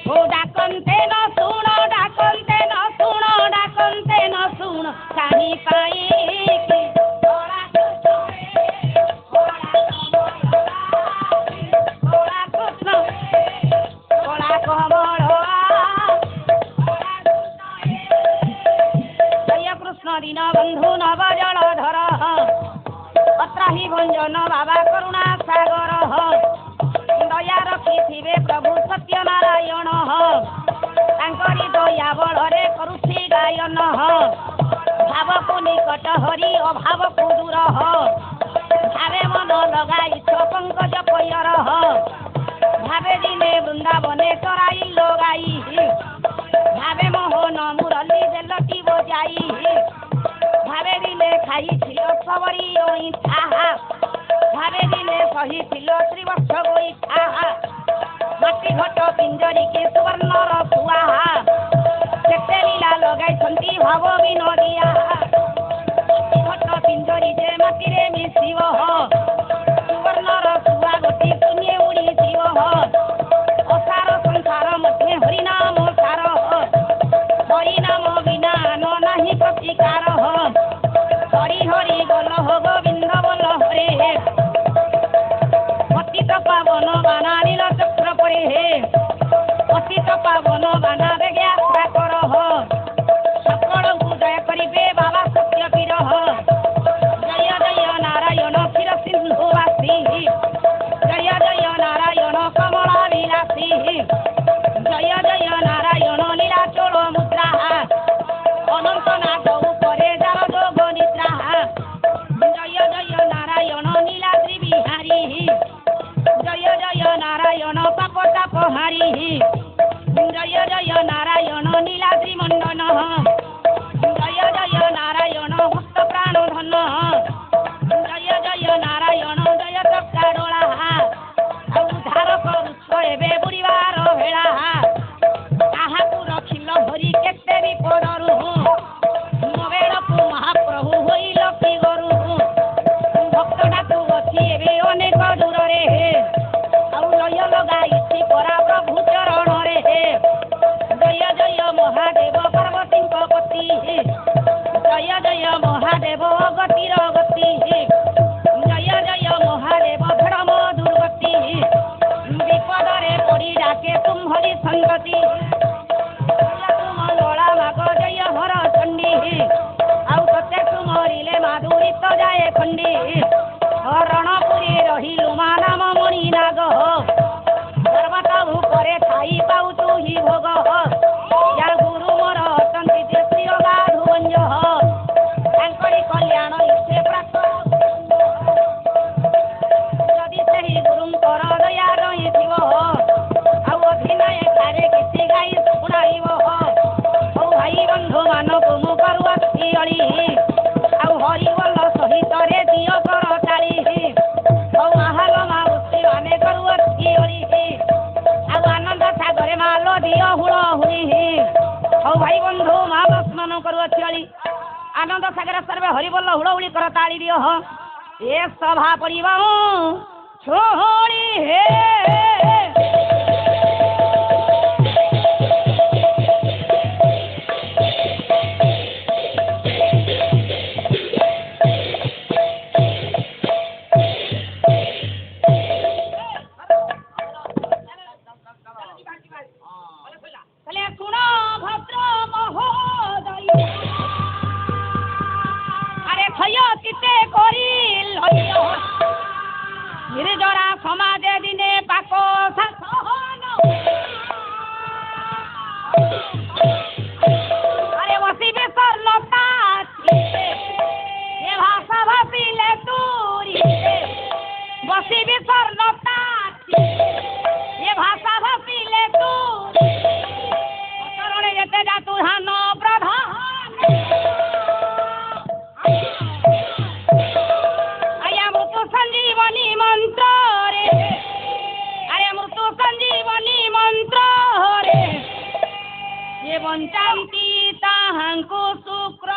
Speaker 4: ଓ ଡାକନ୍ତେ ନ ଶୁଣ ଡାକନ୍ତେ ନ ଶୁଣ ଡାକନ୍ତେ ନ ଶୁଣ କାହିଁ ପାଇଁ କି କଳା କୃଷ୍ଣ କଳା କମଳ কৃষ্ণ দীন বন্ধু নব জলধর অত্রাহি ভঞ্জন বাবা করুণা সাগর দয়া রখিথিবে প্রভু সত্যনারায়ণ তাঙ্করি দয়া বଳରେ କରୁଛି ଗାୟନ ଭାବକୁ ନିକଟ ହରି ଅଭାବକୁ ଦୂର ଭାବେ ମନ ଲଗାଇଛ ପଙ୍କଜ ପୟର ଭାବେ ଦିନେ ବୃନ୍ଦାବନେ ଚରାଇ ଲଗାଇ ভাবে মোহন মুরলি দেলটি বজাই ভাবে দিলে খাইছিল সবরি ইচ্ছা ভাবে দিলে সহিছিল ত্রিবর্ষ ইচ্ছা মাটি ঘট পিঞ্জরিকে সুবর্ণর কুয়া কেতে লীলা লগাইছন্তি ভাব বিনোদিয়া ঘট পিঞ্জরি যে মাটিরে মিশিব সুবর্ণর কুয়া গতি শূন্যে উড়িଯିବ অসার সংসার মধ্যে হরিনাম সার হরিনাম বিনা ନାହିଁ ପ୍ରତିକାର হরি হরি বল গোবিন্দ বল হরে পতিত পাবন বানা নীল চক্র পরে পতিত পাবন বানা বেগে আশ্রা কর সকলଙ୍କୁ জয় করিবে বাবা সত্য বীর জয় জয় নারায়ণ ক্ষীর সিন্ধু বাসী জয় জয় নারায়ণ কমলা বিলাসী জয় জয় নারায়ণ নীলাচল মুদ্রা অনন্ত নাগ উপরে যার যোগ নিদ্রা জয় জয় নারায়ণ নীলাদ্রি বিহারী জয় জয় নারায়ণ পাপ তাপহারী জয় জয় নারায়ণ নীলাদ্রি মণ্ডন জয় জয় নারায়ণ ভক্ত প্রাণ ধন জয় জয় নারায়ণ জয় চক্রাডোলা ଆଉ ଧାର କରୁଛ ଏବେ ବୁଡ଼ିବାର ଭେଳା କାହାକୁ ରଖିଲ ଧରି କେତେ ବିପଦରୁ ମୋ ବେଳକୁ ମହାପ୍ରଭୁ ହୋଇଲ କି ଗରୁ ଭକ୍ତଟାକୁ ଅଛି ଏବେ ଅନେକ ଦୂରରେ ଆଉ ଲୟ ଲଗାଇଛି ପରା ପ୍ରଭୁ ଚରଣରେ ଜୟ ଜୟ ମହାଦେବ ପାର୍ବତୀଙ୍କ ପତି ଜୟ ଜୟ ମହାଦେବ ଗତିର ଗତି ଜୟ ଜୟ ମହାଦେବ ଭ୍ରମ ଦୁର୍ଗତି ବିପଦରେ ପଡ଼ି ଡାକେ ତୁମ୍ଭରି ସଙ୍ଗତି ମଙ୍ଗଳା ମାଗ ଜୟ ହର ଚଣ୍ଡୀ ଆଉ ତତେ ତୁମରିଲେ ମାଧୁରୀତ ଯାଏ ଖଣ୍ଡି ରଣପୁରୀ ରହିଲୁ ମା ନାମ ମଣି ନାଗ ପର୍ବତ ଉପରେ ଥାଇ ପାଉଛୁ ହି ଭୋଗ ୟା ଗୁରୁ ମୋର ଅଟନ୍ତି ଯେ ଶ୍ରୀ ଗାଧୁ ଗଞ୍ଜ ତାଙ୍କରି କଲ୍ୟାଣ ଇଚ୍ଛେ ପ୍ରାପ୍ତ ଯଦି ସେହି ଗୁରୁଙ୍କର ଦୟା ରହିଥିବ ଆଉ ଅଭିନୟକାରେ କିଛି ଗାଇ ଶୁଣାଇବ ହଉ ଭାଇ ବନ୍ଧୁ ମାନଙ୍କୁ ମୁଁ କରୁଅଛି ଅଳି ଆଉ ହରିବୋଲ ସହିତରେ ଦିଅ କର ତାଳି ହଉ ଆହଲ ମାଉସୀ ଆମେ କରୁଅଛି ଅଳି ଆଉ ଆନନ୍ଦ ସାଗରେ ମାଲ ଦିଅ ହୁଳ ହୁଳି ହଉ ଭାଇ ବନ୍ଧୁ ମା ସ୍ନାନ କରୁଅଛି ଅଳି ଆନନ୍ଦ ସାଗର ସର୍ବେ ହରିବୋଲ ହୁଳ ହୁଳି କର ତାଳି ଦିଅ ଏ ସଭା ପଡ଼ିବ ଛୋଳି ହେ ଶୁଣ ଭଦ୍ର ମହୋଦୟ ଆରେ ଭୟ ଚିତେ କରି ନିର୍ଜରା ସମାଜ ଦିନେ ପାକ আরে বসিবে স্বর্ণতা এ ভাষা ভাসিলে তুরিতে বসিবে স্বর্ণতা এ ভাষা ভাসিলে তুরি অচরণে যেতে যা তুহান প্রধান আয়া মৃত্যু সঞ্জীবনী মন্ত্র রে আরে মৃত্যু সঞ্জীবনী মন্ত্র রে যে বঞ্চান্তি তা କାହାଙ୍କୁ ଶୁକ୍ର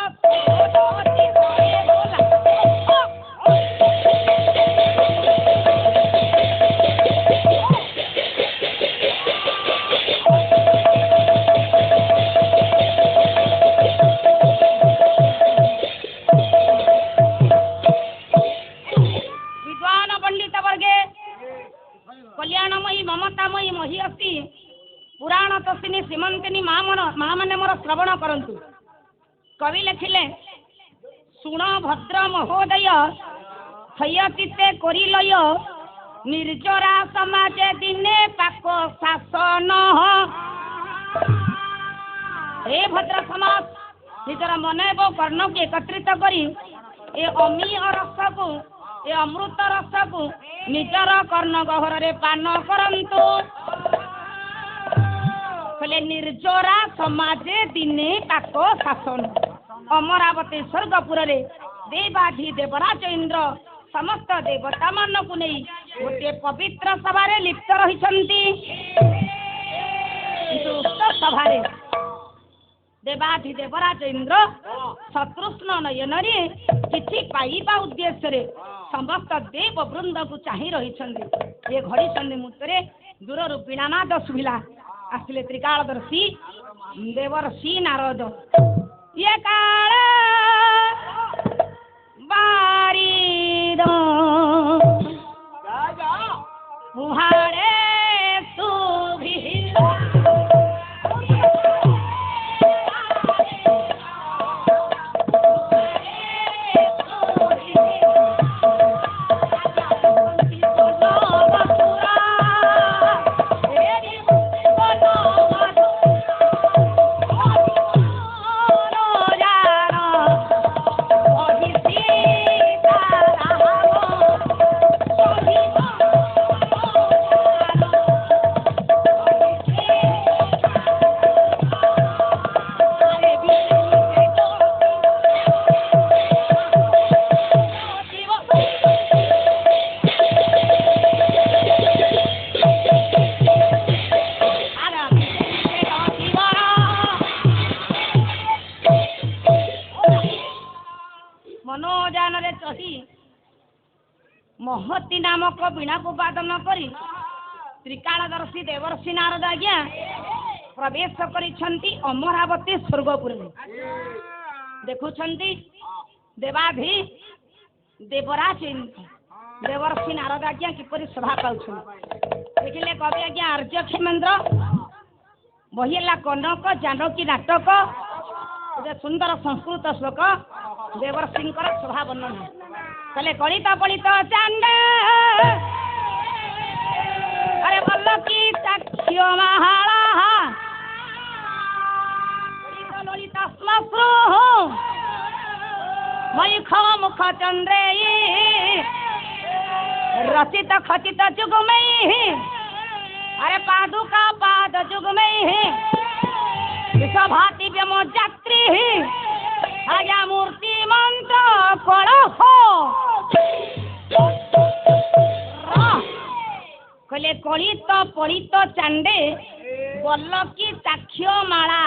Speaker 4: विद्वान पंडित वर्गे कल्याणमयी ममतामयी मही अस्ति पुराण तस्मिनी श्रीमंतिनी माने मोर श्रवण करंतु कवि लिखिले सुण भद्र महोदय क्षयचिते करिलय निर्जरा समाजे दिने पाक शासन हे भद्र समाज निजर मन एवं कर्ण को एकत्रित करी ए अमीय रस को ए अमृत रस को निजर कर्ण गहर रे पान करंतु कले निर्जरा समाजे दिने पाक शासन अमरावती स्वर्गपुर रे देवाधि देवराज इंद्र समस्त देवता मान को नहीं गोटे पवित्र सभा रे लिप्त रही सभा देवाधि देवराज इंद्र शत्रुष्ण नयन रे किछि पाइबा उद्देश्य रे समस्त देव वृंद को चाहि रही ये घड़ी सन्धि मुहूर्ते दूर वीणानाद सुभिला आसिले त्रिकालदर्शी देवर्षि नारद ये काल बारीद मुहाड़े सुभिला महती नामक वीणा को वादन करी त्रिकालदर्शी देवर्षि नारद आज्ञा प्रवेश करिछंती अमरावती स्वर्गपुर में देखुछंती देवाधि देवराज देवर्षि नारद आज्ञा किपरि सभा पाउछन देखिले कवि आज्ञा आर्य क्षेमेन्द्र बहिला कनक जानकी नाटक सुंदर संस्कृत श्लोक देवर्षिंकर सभा वर्णन कले कलित पलित चांद अरे बल्लकी साक्ष्य महाळा ललित श्मश्रु मयूख मुख चंद्रे रचित खचित जुगमयी अरे पादुका पाद जुगमयी विषभाति व्यमो जात्री आया मूर्ति मंत्र कलह कले कलित पलित चांदे बल्लकी साक्ष्य माला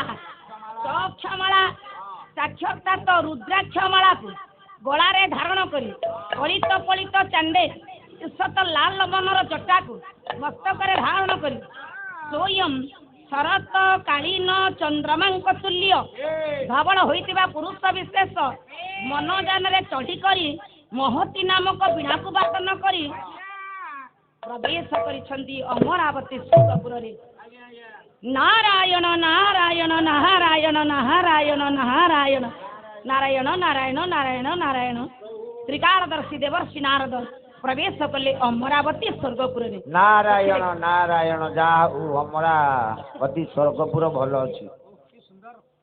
Speaker 4: चक्ष माला साक्षरता तो रुद्राक्ष माला को गलारे धारण करी कलित पलित चांदे ईश्वत लाल मनर जटा को मस्तक धारण करी स्वयं शरत कालीन चंद्रमांक तुल्य धवल होइतिबा पुरुष विशेष मनोजान रे चढ़ी करी महती नामक वीणा को वादन करी प्रवेश करिछंती अमरावती स्वर्गपुर रे नारायण नारायण नारायण नारायण नारायण नारायण नारायण नारायण नारायण त्रिकालदर्शी देवर्षि नारद प्रवेश कले अमरावती स्वर्गपुर रे
Speaker 1: नारायण नारायण जाहु अमरावती स्वर्गपुर भल अछि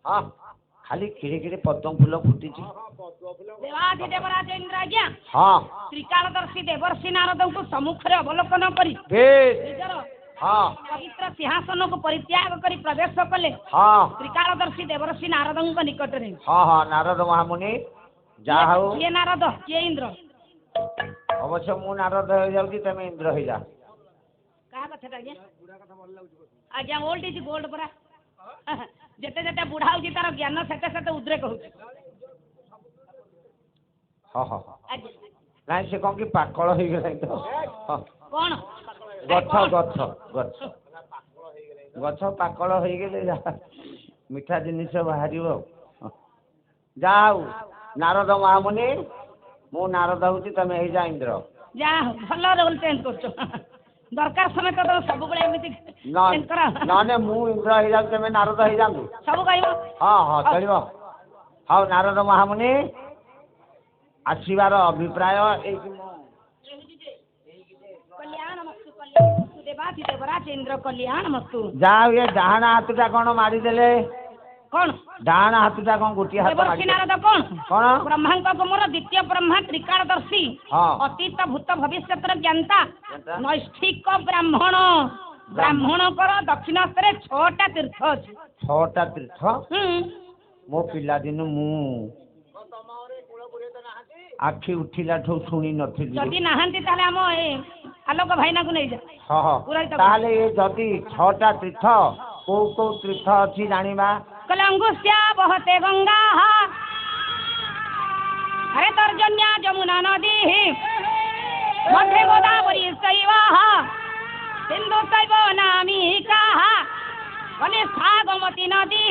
Speaker 1: हां खाली खिड़े खिड़े पद्म फूल फुटिछि
Speaker 4: देवाधि देवराज इंद्र आज्ञा
Speaker 1: हां
Speaker 4: त्रिकालदर्शी देवर्षि नारद को सम्मुख रे अवलोकन करी
Speaker 1: बेस हां
Speaker 4: पवित्र सिंहासन को परित्याग करी प्रवेश कले
Speaker 1: हां
Speaker 4: त्रिकालदर्शी देवर्षि नारद को निकट रे
Speaker 1: हां हां नारद महामुनि जाहु
Speaker 4: ये नारद ये इंद्र
Speaker 1: अवश्य मु नारद हो जाउची तमे इंद्र हो जा
Speaker 4: का कथा आज्ञा आज्ञा ओल्ड इज गोल्ड परा ଯେତେ ଯେତେ ବୁଢା ହଉଛି ତାର ଜ୍ଞାନ ସେତେ ସେତେ ଉଦ୍ରେକ ହଉଛି।
Speaker 1: ହଁ ହଁ
Speaker 4: ଆଜ୍ଞା
Speaker 1: ନାଇଁ ସେ କଣ କି ପାକଳ ହେଇଗଲାଣି ତ ହଁ।
Speaker 4: କଣ
Speaker 1: ଗଛ ଗଛ ଗଛ ଗଛ ପାକଳ ହେଇଗଲେ ଯାହା ମିଠା ଜିନିଷ ବାହାରିବ ଆଉ। ଯାହା ହଉ ନାରଦ ମହାମୁନି ମୁଁ ନାରଦ ହଉଛି ତମେ ହେଇଯା ଇନ୍ଦ୍ର।
Speaker 4: ଯାହା ହଉ ଭଲ ରୋଲ ଚେଞ୍ଜ କରୁଛ। ଦରକାର ସମେତ ତ ସବୁବେଳେ ଏମିତି ଚେଞ୍ଜ କର।
Speaker 1: ନହେଲେ ମୁଁ ଇନ୍ଦ୍ର ହେଇଯାଉଛି ତମେ ନାରଦ ହେଇଯାନ୍ତୁ।
Speaker 4: ସବୁ କହିବ।
Speaker 1: ହଁ ହଁ ଚଳିବ। ହଉ ନାରଦ ମହାମୁନି ଆସିବାର ଅଭିପ୍ରାୟ ଏଇଠି
Speaker 4: କଲ୍ୟାଣମସ୍ତୁ କଲ୍ୟାଣମସ୍ତୁ ଦେବାଧିଦେବରାଜ ଇନ୍ଦ୍ର କଲ୍ୟାଣମସ୍ତୁ।
Speaker 1: ଯାହା ହୁଏ ଡାହାଣ ହାତଟା କଣ ମାରିଦେଲେ?
Speaker 4: କଣ
Speaker 1: ଡାହାଣ ହାତଟା କଣ ଗୋଟିଏ ହାତ
Speaker 4: ଦେବର୍ଷି ନାରଦ କଣ
Speaker 1: କଣ
Speaker 4: ବ୍ରହ୍ମାଙ୍କ କୁମର ଦ୍ୱିତୀୟ ବ୍ରହ୍ମା ତ୍ରିକାଳଦର୍ଶୀ
Speaker 1: ହଁ
Speaker 4: ଅତୀତ ଭୂତ ଭବିଷ୍ୟତର ଜ୍ଞାତା ନୈଷ୍ଠିକ ବ୍ରାହ୍ମଣ। ବ୍ରାହ୍ମଣଙ୍କର ଦକ୍ଷିଣ ହସ୍ତରେ 6ଟା ତୀର୍ଥ ଅଛି।
Speaker 1: 6ଟା ତୀର୍ଥ ମୋ ପିଲାଦିନୁ ମୁଁ ଆଖି ଉଠିଲାଠୁ ଶୁଣି ନଥିଲି।
Speaker 4: ଯଦି ନାହାନ୍ତି ତାହେଲେ ଆମ ଏ ଆଲୋକ ଭାଇନାକୁ ନେଇଯା।
Speaker 1: ହଁ ହଁ ତାହେଲେ ଏ ଯଦି 6ଟା ତୀର୍ଥ କୋଉ କୋଉ ତୀର୍ଥ ଅଛି ଜାଣିବା?
Speaker 4: କହିଲେ ଅଙ୍ଗୁଷ୍ଠା ବହତେ ଗଙ୍ଗା ହରେ ତର୍ଜନ୍ୟା ଯମୁନା ନଦୀ ମଧ୍ୟେ ଗୋଦାବରୀ ଶୈବ ସିନ୍ଧୁ ଶୈବ ନାମିକା କନିଷ୍ଠା ଗୋମତୀ ନଦୀ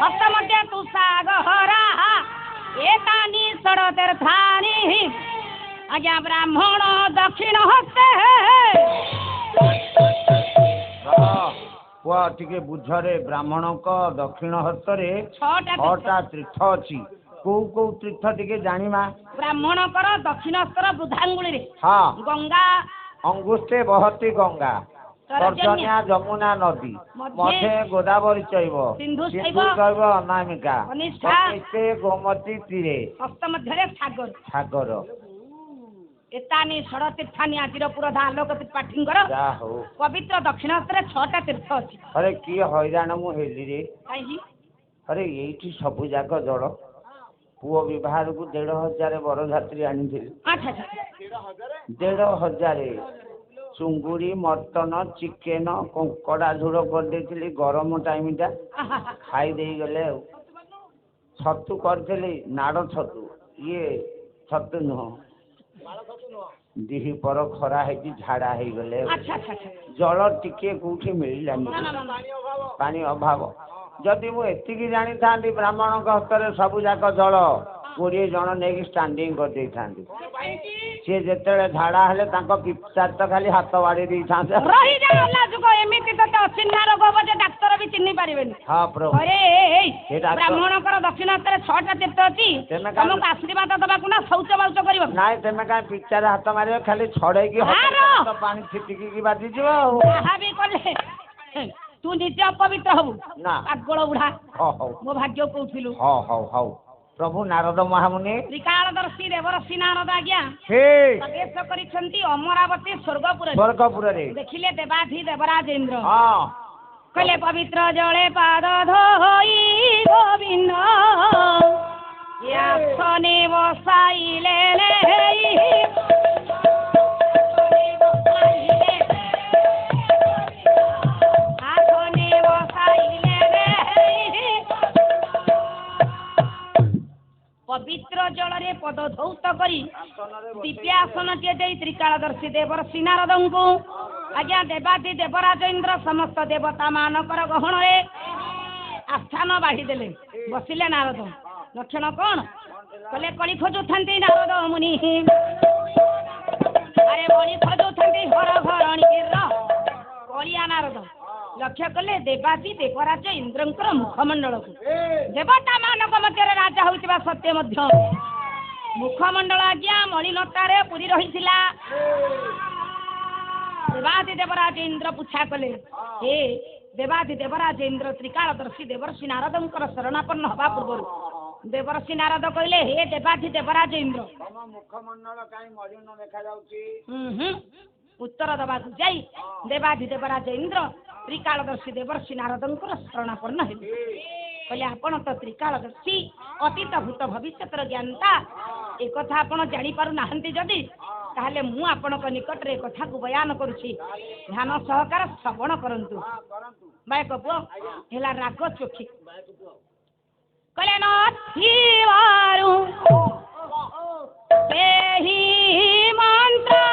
Speaker 4: ହସ୍ତ ମଧ୍ୟ ତୁଷାଗହରା ଏତାନି ଷଡ଼ ତୀର୍ଥାନି ଆଜ୍ଞା ବ୍ରାହ୍ମଣ ଦକ୍ଷିଣ ହସ୍ତେ।
Speaker 1: ପୁଅ ଟିକେ ବୁଝରେ ବ୍ରାହ୍ମଣଙ୍କ ଦକ୍ଷିଣ ହସ୍ତରେ 6ଟା ତୀର୍ଥ ଅଛି। କୋଉ କୋଉ ତୀର୍ଥ ଟିକେ ଜାଣିବା?
Speaker 4: ବ୍ରାହ୍ମଣଙ୍କର ଦକ୍ଷିଣ ହସ୍ତର ବୃଦ୍ଧାଙ୍ଗୁଳିରେ
Speaker 1: ହଁ
Speaker 4: ଗଙ୍ଗା
Speaker 1: ଅଙ୍ଗୁଷ୍ଠେ ବହତି ଗଙ୍ଗା ତର୍ଜନ୍ୟା ଯମୁନା ନଦୀ ମଧ୍ୟେ ଗୋଦାବରୀ ଚୈବ ସିନ୍ଧୁ ଶୈବ ଅନାମିକା କନିଷ୍ଠେ ଗୋମତୀ ତୀରେ
Speaker 4: ହସ୍ତ ମଧ୍ୟରେ ସାଗର
Speaker 1: ସାଗର।
Speaker 4: ଏତାନି ଷଡ଼ ତୀର୍ଥାନି ଆଜିର ପୁରୋଧା ଆଲୋକ ତ୍ରିପାଠୀଙ୍କର
Speaker 1: ଯାହା ହଉ
Speaker 4: ପବିତ୍ର ଦକ୍ଷିଣ ହସ୍ତରେ 6ଟା ତୀର୍ଥ ଅଛି।
Speaker 1: ଆରେ କିଏ ହଇରାଣ ମୁଁ ହେଲି ରେ।
Speaker 4: କାହିଁକି?
Speaker 1: ଆରେ ଏଇଠି ସବୁ ଯାକ ଜଳ। ପୁଅ ବିବାହକୁ 1,500 ବରଯାତ୍ରୀ ଆଣିଥିଲି। 1,500 ଚୁଙ୍ଗୁଡ଼ି ମଟନ ଚିକେନ କଙ୍କଡ଼ା ଝୋଳ କରିଦେଇଥିଲି। ଗରମ ଟାଇମଟା ଖାଇ ଦେଇଗଲେ ଆଉ। ଛତୁ କରିଥିଲି ନାଡ଼ ଛତୁ ଇଏ ଛତୁ ନୁହଁ ଦିହି ପର ଖରା ହେଇକି ଝାଡା ହେଇଗଲେ। ଜଳ ଟିକେ କୋଉଠି ମିଳିଲାନି ପାଣି ଅଭାବ। ଯଦି ମୁଁ ଏତିକି ଜାଣିଥାନ୍ତି ବ୍ରାହ୍ମଣଙ୍କ ହସ୍ତରେ ସବୁ ଯାକ ଜଳ 20 ଜଣ ନେଇକି ଷ୍ଟାଣ୍ଡିଂ କରିଦେଇଥାନ୍ତି। ସିଏ ଯେତେବେଳେ ଝାଡା ହେଲେ ତାଙ୍କ ପିଚାର ତ ଖାଲି ହାତ ବାଡେଇ ଦେଇଥାନ୍ତେ।
Speaker 4: ଏମିତି ତ ଅଚିହ୍ନା ରୋଗ ହବ ଯେ ଡାକ୍ତର ବି ଚିହ୍ନି ପାରିବେନି।
Speaker 1: ହଁ ପ୍ରଭୁ
Speaker 4: ବ୍ରାହ୍ମଣଙ୍କର ଦକ୍ଷିଣ ହସ୍ତରେ 6ଟା ତୀର୍ଥ ଅଛି। ତମକୁ ଆଶୀର୍ବାଦ ଦବାକୁ ନା ଶୌଚ ବାଉଚ କରିବ?
Speaker 1: ନାଇଁ ତମେ କାହିଁ ପିଚାରେ ହାତ ମାରିବ ଖାଲି ଛଡେଇକି ପାଣି ଛିଟିକି ବାଜିଯିବ ଆଉ।
Speaker 4: ଯାହା ବି କଲେ ତୁ ନିଜେ ଅପବିତ୍ର ହବୁ ନା ପାଗଳ ବୁଢା। ମୋ ଭାଗ୍ୟ କହୁଥିଲୁ।
Speaker 1: ହଉ ପ୍ରଭୁ ନାରଦ ମହାମୁନି
Speaker 4: ତ୍ରିକାଳଦର୍ଶୀ ଦେବର୍ଷି ନାରଦ ଆଜ୍ଞା ପ୍ରବେଶ କରିଛନ୍ତି ଅମରାବତୀ ସ୍ୱର୍ଗପୁରରେ। ଦେଖିଲେ ଦେବାଧି ଦେବରାଜ ଇନ୍ଦ୍ର କହିଲେ ପବିତ୍ର ଜଳେ ପାଦ ଧୋଇ ଗୋବିନ୍ଦ ଆସନେ ବସାଇଲେ ପବିତ୍ର ଜଳରେ ପଦ ଧୌତ କରି ଦିବ୍ୟାସନଟିଏ ଦେଇ ତ୍ରିକାଳଦର୍ଶୀ ଦେବର୍ଷି ନାରଦଙ୍କୁ ଆଜ୍ଞା ଦେବାଧି ଦେବରାଜ ଇନ୍ଦ୍ର ସମସ୍ତ ଦେବତା ମାନଙ୍କର ଗହଣରେ ଆସ୍ଥାନ ବାଢିଦେଲେ। ବସିଲେ ନାରଦ। ଲକ୍ଷଣ କଣ? କହିଲେ କଳି ଖୋଜୁଥାନ୍ତି ନାରଦ ମୁନି। ଆରେ ବଳି ଖୋଜୁଥାନ୍ତି ହର ଘରଣୀର କଳିଆ ନାରଦ। ଲକ୍ଷ୍ୟ କଲେ ଦେବାଧି ଦେବରାଜ ଇନ୍ଦ୍ରଙ୍କର ମୁଖମଣ୍ଡଳକୁ। ଦେବତା ମାନଙ୍କ ମଧ୍ୟରେ ରାଜା ହୋଇଥିବା ସତ୍ୟ ମଧ୍ୟ ମୁଖମଣ୍ଡଳ ଆଜ୍ଞା ମଳିନତାରେ ପୁରୀ ରହିଥିଲା। ଦେବାଧି ଦେବରାଜ ଇନ୍ଦ୍ର ପୁଚ୍ଛା କଲେ ହେ ଦେବାଧି ଦେବରାଜ ଇନ୍ଦ୍ର ତ୍ରିକାଳଦର୍ଶୀ ଦେବର୍ଷି ନାରଦଙ୍କର ଶରଣାପନ୍ନ ହେବା ପୂର୍ବରୁ ଦେବର୍ଷି ନାରଦ କହିଲେ ହେ ଦେବାଧି ଦେବରାଜ ଇନ୍ଦ୍ର
Speaker 1: ମୁଖମଣ୍ଡଳ କାହିଁ ମଳିନ ଦେଖାଯାଉଛି?
Speaker 4: ଉତ୍ତର ଦବାକୁ ଯାଇ ଦେବାଧି ଦେବରାଜ ଇନ୍ଦ୍ର ତ୍ରିକାଳଦର୍ଶୀ ଦେବର୍ଷି ନାରଦଙ୍କର ଶରଣାପନ୍ନ ହେଲେ। କହିଲେ ଆପଣ ତ ତ୍ରିକାଳଦର୍ଶୀ ଅତୀତ ଭୂତ ଭବିଷ୍ୟତର ଜ୍ଞାତା। ଏକଥା ଆପଣ ଜାଣିପାରୁନାହାନ୍ତି ଯଦି ताहले मु आपनक निकट रे कथा को बयान करूछी ध्यान सहकार श्रवण करंतु बाय कपो हेला राग चोखी कले न थीवारु तेही मंत्र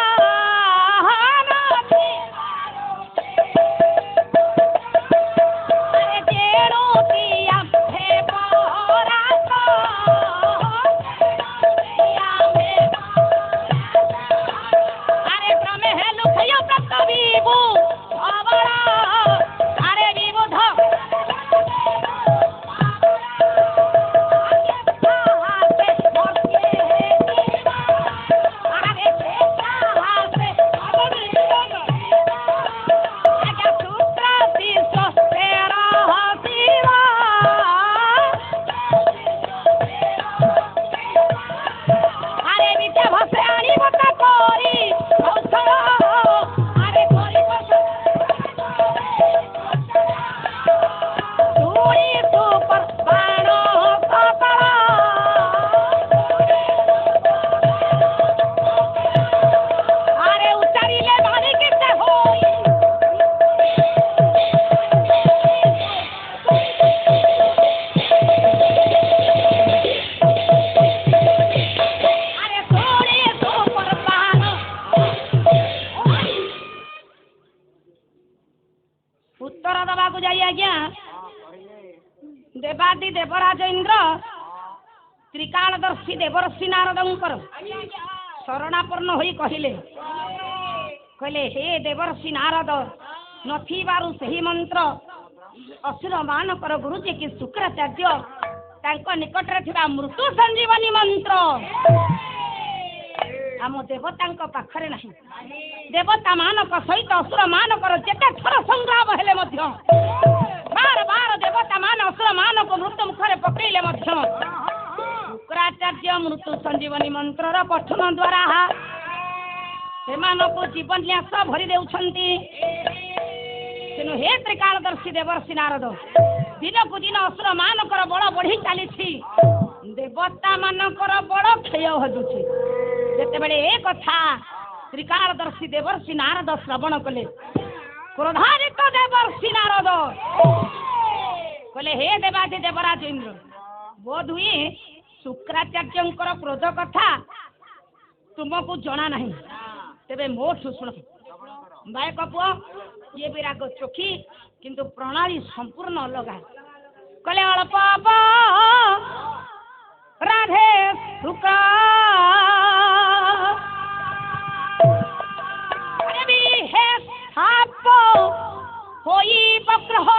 Speaker 4: देवादि देवराज इंद्र त्रिकालदर्शी देवर्षि नारदंकर शरणापन्न होई कहिले कहले हे देवर्षि नारद नथिबारु सही मंत्र असुर मानकर गुरुजी कि शुक्राचार्य तांको निकट रे थिबा मृत्यु संजीवनी मंत्र आम देवतांक पाखरे नाही देवता मानक सहित असुर मानकर जेते थर संग्राम हेले मध्य बार बार देवता मान असुर मानक मृत्यु मुखरे पकड़े शुक्राचार्य मृत्यु संजीवनी मंत्र पठन द्वारा सेमानक जीवन न्यास भरी देउछंती तेणु हे त्रिकालदर्शी देवर्षि नारद दिन को दिन असुर मानकर बड़ बढ़ी चली देवता मानकर बड़ क्षय हजुछि जेते बेले ए कथा त्रिकालदर्शी देवर्षि नारद श्रवण कले क्रोधान्वित देवर्षि नारद कहले हे देवादि देवराज इंद्र बोध हुए शुक्राचार्यंकर क्रोध कथा तुमको जना नहीं तेबे मोठू शुण बाय कपुआ ये भी राग चोखी किंतु प्रणाली संपूर्ण अलग कहले अल्प राधे शुक्रा होई बक्रह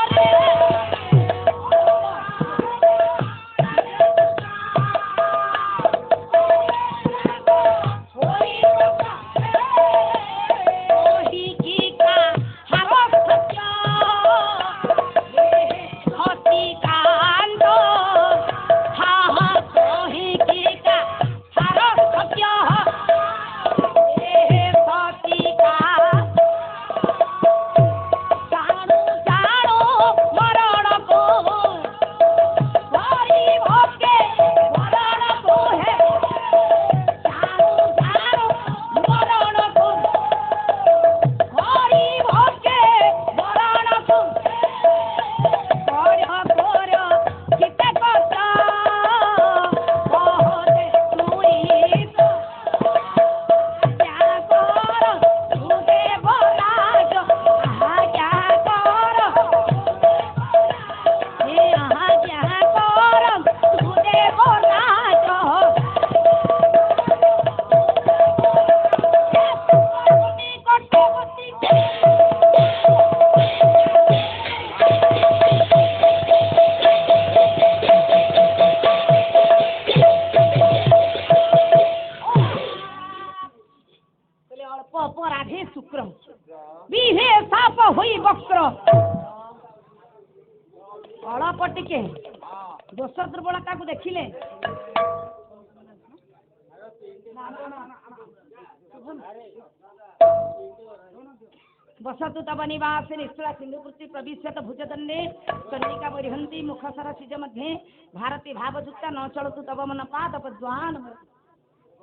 Speaker 4: अपराधे शुक्र विहे साप होई वक्र अळप टिके दोष दुर्बलता को देखिले बसतु तव निवासे निष्ठुरा सिंधुपुत्री प्रविश्यत भुजदंडे चंडिका परिहंती मुखसर सिज मध्ये भारती भावयुक्ता न चलतु तव मन पाद पद्वान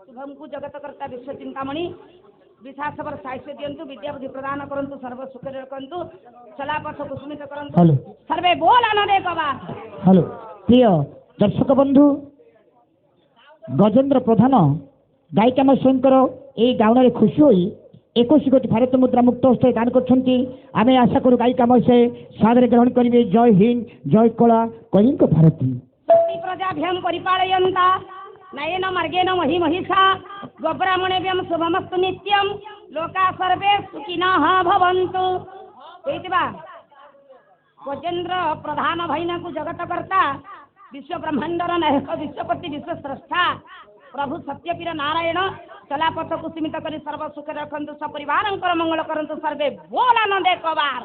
Speaker 4: शुभमକୁ जगत कर्ता विश्व चिंतामणि विशासवर साहित्य दियंतु विद्या बुद्धि प्रदान करंतु सर्व सुख रखंतु चलापथ कुसुमित करंतु
Speaker 3: हेलो
Speaker 4: सर्वे बोल आनंद एक बार
Speaker 3: हेलो प्रिय दर्शक बंधु गजेंद्र प्रधान गायिका स्वयंकर ये गाउन खुशी हो 21 कोटी भारत मुद्रा मुक्त हस्ते दान कर आशा करूँ गायिका से सादर ग्रहण करेंगे जय हिंद जय कला कलिंग भारती
Speaker 4: प्रजाभ्यम परिपालयन्ता नयन मार्गेण मही महिषा गोब्राह्मणेभ्यं शुभमस्तु नित्यं लोका सर्वे सुखिनः भवन्तु कहितबा गजेंद्र प्रधान भाईना को जगत कर्ता विश्व ब्रह्मांडर नायक विश्वपति विश्व स्रष्टा प्रभु सत्यपीर नारायण चलापथ को सीमित कर सर्व सुख रखंतु सपरिवार मंगल करंतु सर्वे बोल आनंद एक बार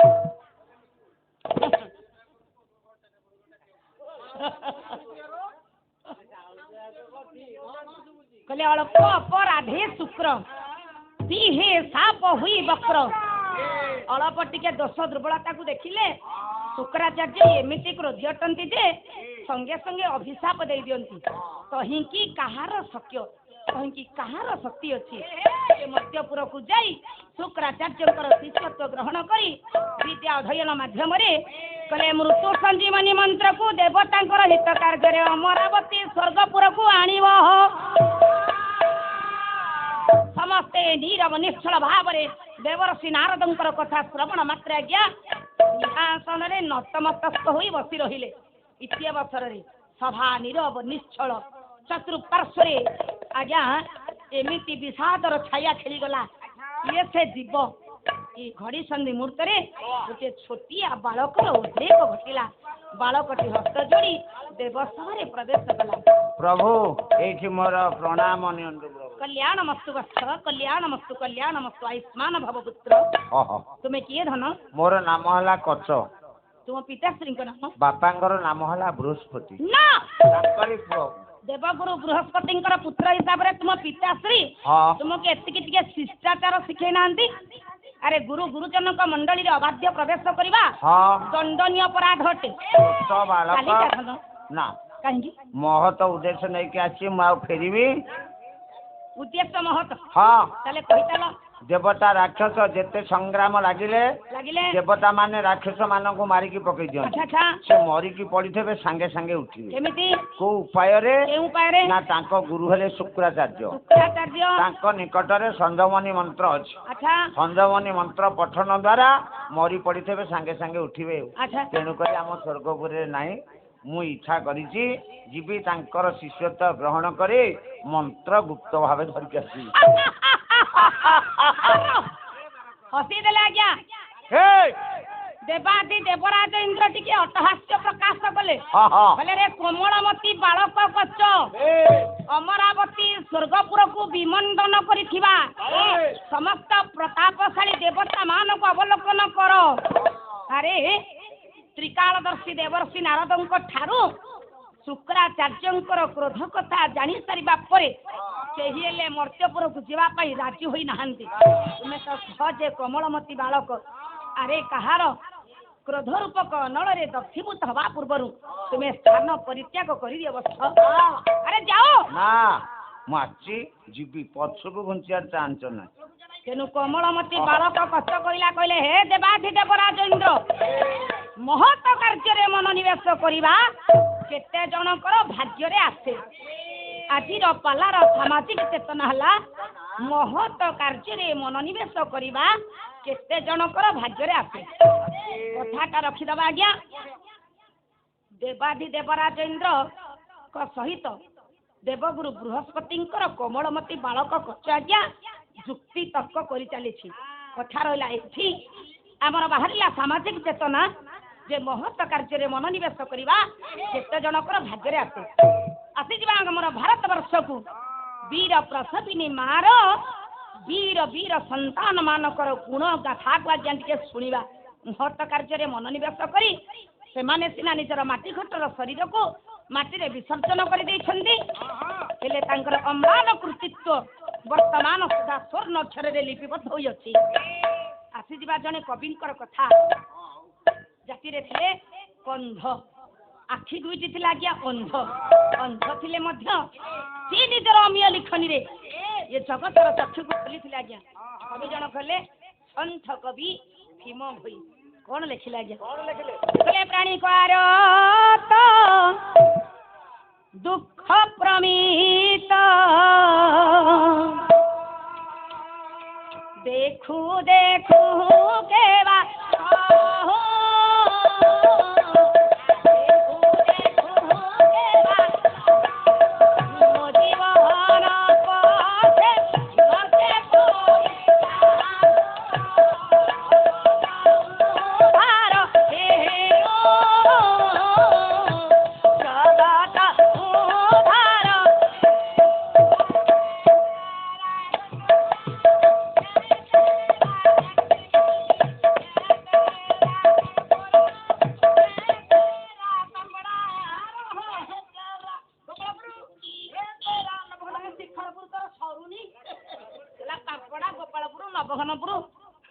Speaker 4: कले अल्प अपराधे शुक्र हे साप हुई वक्र अल्प टिके दोष दुर्बलता को देखिले शुक्राचार्य एमिति क्रोधी अटंती जे संगे संगे अभिशाप दे दियंती कहीं कहार शक्य कहीं कहार शक्ति अच्छी मध्यपुर को जाई शुक्राचार्य शिष्यत्व ग्रहण करी विद्या अध्ययन माध्यम कले मृत्यु संजीवनी मंत्र को देवता हित कार्य अमरावती स्वर्गपुर को आणव समस्ते नीरव निश्चल भाव देवर्षि नारदंकर कथा श्रवण मात्र आज्ञा सिंहासन नतमस्तक हो बसी रहिले इत्यवसर सभा नीरव निश्चल चतुर्पार्श्वे आज्ञा एमिति विषादर छाया खेलीगला किए से जीव ये घड़ी संधि मुहूर्त गोटे छोटिया बालकर उद्रेक घटिला बालकटी हस्त जोड़ी देवसभा प्रवेश कला
Speaker 1: प्रभु ये मोर प्रणाम
Speaker 4: कल्याण मस्तु वत्स कल्याण मस्तु आयुष्मान भव पुत्र तुम्हें किए धन
Speaker 1: मोर नाम हला कच
Speaker 4: तुम पिताश्री नाम
Speaker 1: बापांकर नाम हला बृहस्पति
Speaker 4: ना
Speaker 1: पुओ
Speaker 4: देवगुरु बृहस्पति पुत्र हिसाब से तुम पिताश्री तुमको एतिकी शिष्टाचार शिखे ना अरे गुरु गुरुजन मंडली अबाध्य प्रवेश करवा दंडनीय अपराध अटे
Speaker 1: ना कहीं महत उद्देश्य नहीं कि आछि मु फेरबी
Speaker 4: उद्देश्य महत
Speaker 1: हाँ
Speaker 4: ताले कहिताल
Speaker 1: देवता राक्षस जेते संग्राम लागिले देवता माने राक्षस मानक मारिकी पकई दियो से मरिकी पड़िथे संगे संगे उठिबे
Speaker 4: केमिति
Speaker 1: को उपाय रे ना तांको गुरु हेले शुक्राचार्य तांको निकट रे संजमनी मंत्र अछि संजमनी मंत्र पठन द्वारा मरी पड़िथे संगे संगे उठिबे तेनु करी हम स्वर्गपुर रे नाही मु इच्छा करिछि जीवी तांकर शिष्यत्व ग्रहण करे मंत्र गुप्त भावे धरिक आसी
Speaker 4: हसी देले आज्ञा देवादि देवराज इंद्र टिके अटहास्य प्रकाश कले कहले रे कोमलमती बालक कच्च अमरावती स्वर्गपुर को विमंडन करिथिबा समस्त प्रतापशाली देवता मान को अवलोकन कर अरे त्रिकालदर्शी देवर्षि नारदंक ठारू शुक्राचार्यंकर क्रोध कथा जानी सारिबा परे केही हेले मर्त्यपुर को जीवा पाई राजी होई नाहंती तुमे तो सहजे कोमलमती बालक अरे कहार क्रोध रूपक नल रे दक्षीभूत हवा पूर्व तुम्हें स्थान परित्याग कर अरे जाओ
Speaker 1: ना माची जीवी पछकु घुंचिया चांच ना
Speaker 4: तेनु कोमलमती बालक कष्ट कहिला कहले हे देवाधि देवराज इंद्र महत कार्य मनोनिवेश करवा केते जनकर भाग्य रे आसे आज पालार सामाजिक चेतना हला महत कार्य मनोनिवेश करवा केते जनकर भाग्य रे आसे कथाटा रखिदबा आज्ञा देवाधि देवराज इंद्र को सहित देवगुरु बृहस्पति कोमलमती बालक कच्च आज्ञा जुक्ति तर्क कर चली कथा रहा एठी आमर बाहरिला सामाजिक चेतना जे महत्व कार्य मनोनिवेश करवा केते जनकर भाग्य आसे आसीजा आमर भारत वर्ष को वीर प्रसविनी मार वीर वीर संतान मानकर गुण गाथा को आज टे शुणा महत्व कार्य मनोनिवेश करी से माने सिना निजर माटी घटर शरीर को माटी रे विसर्जन कर अम्बान कृतित्व वर्तमान सुधा स्वर्ण अक्षर लिपिबद्ध होई अछि आसीजा जने कविंकर कथा जाति रे थिले कंध आखि दुईटी थिला आज्ञा अंध अंध थिले मध्य ସେ ନିଜର ଅମୀୟ ଲିଖନୀରେ ଏ ଜଗତର ଚକ୍ଷୁକୁ ଖୋଲିଥିଲେ ଆଜ୍ଞା। କବି ଜଣ କଲେ ସନ୍ଥ କବି ଭୀମ ଭୋଇ। କଣ ଲେଖିଲେ ଆଜ୍ଞା? କହିଲେ ପ୍ରାଣୀ କାର ଦୁଃଖ ପ୍ରମିତ देखू देखू केवा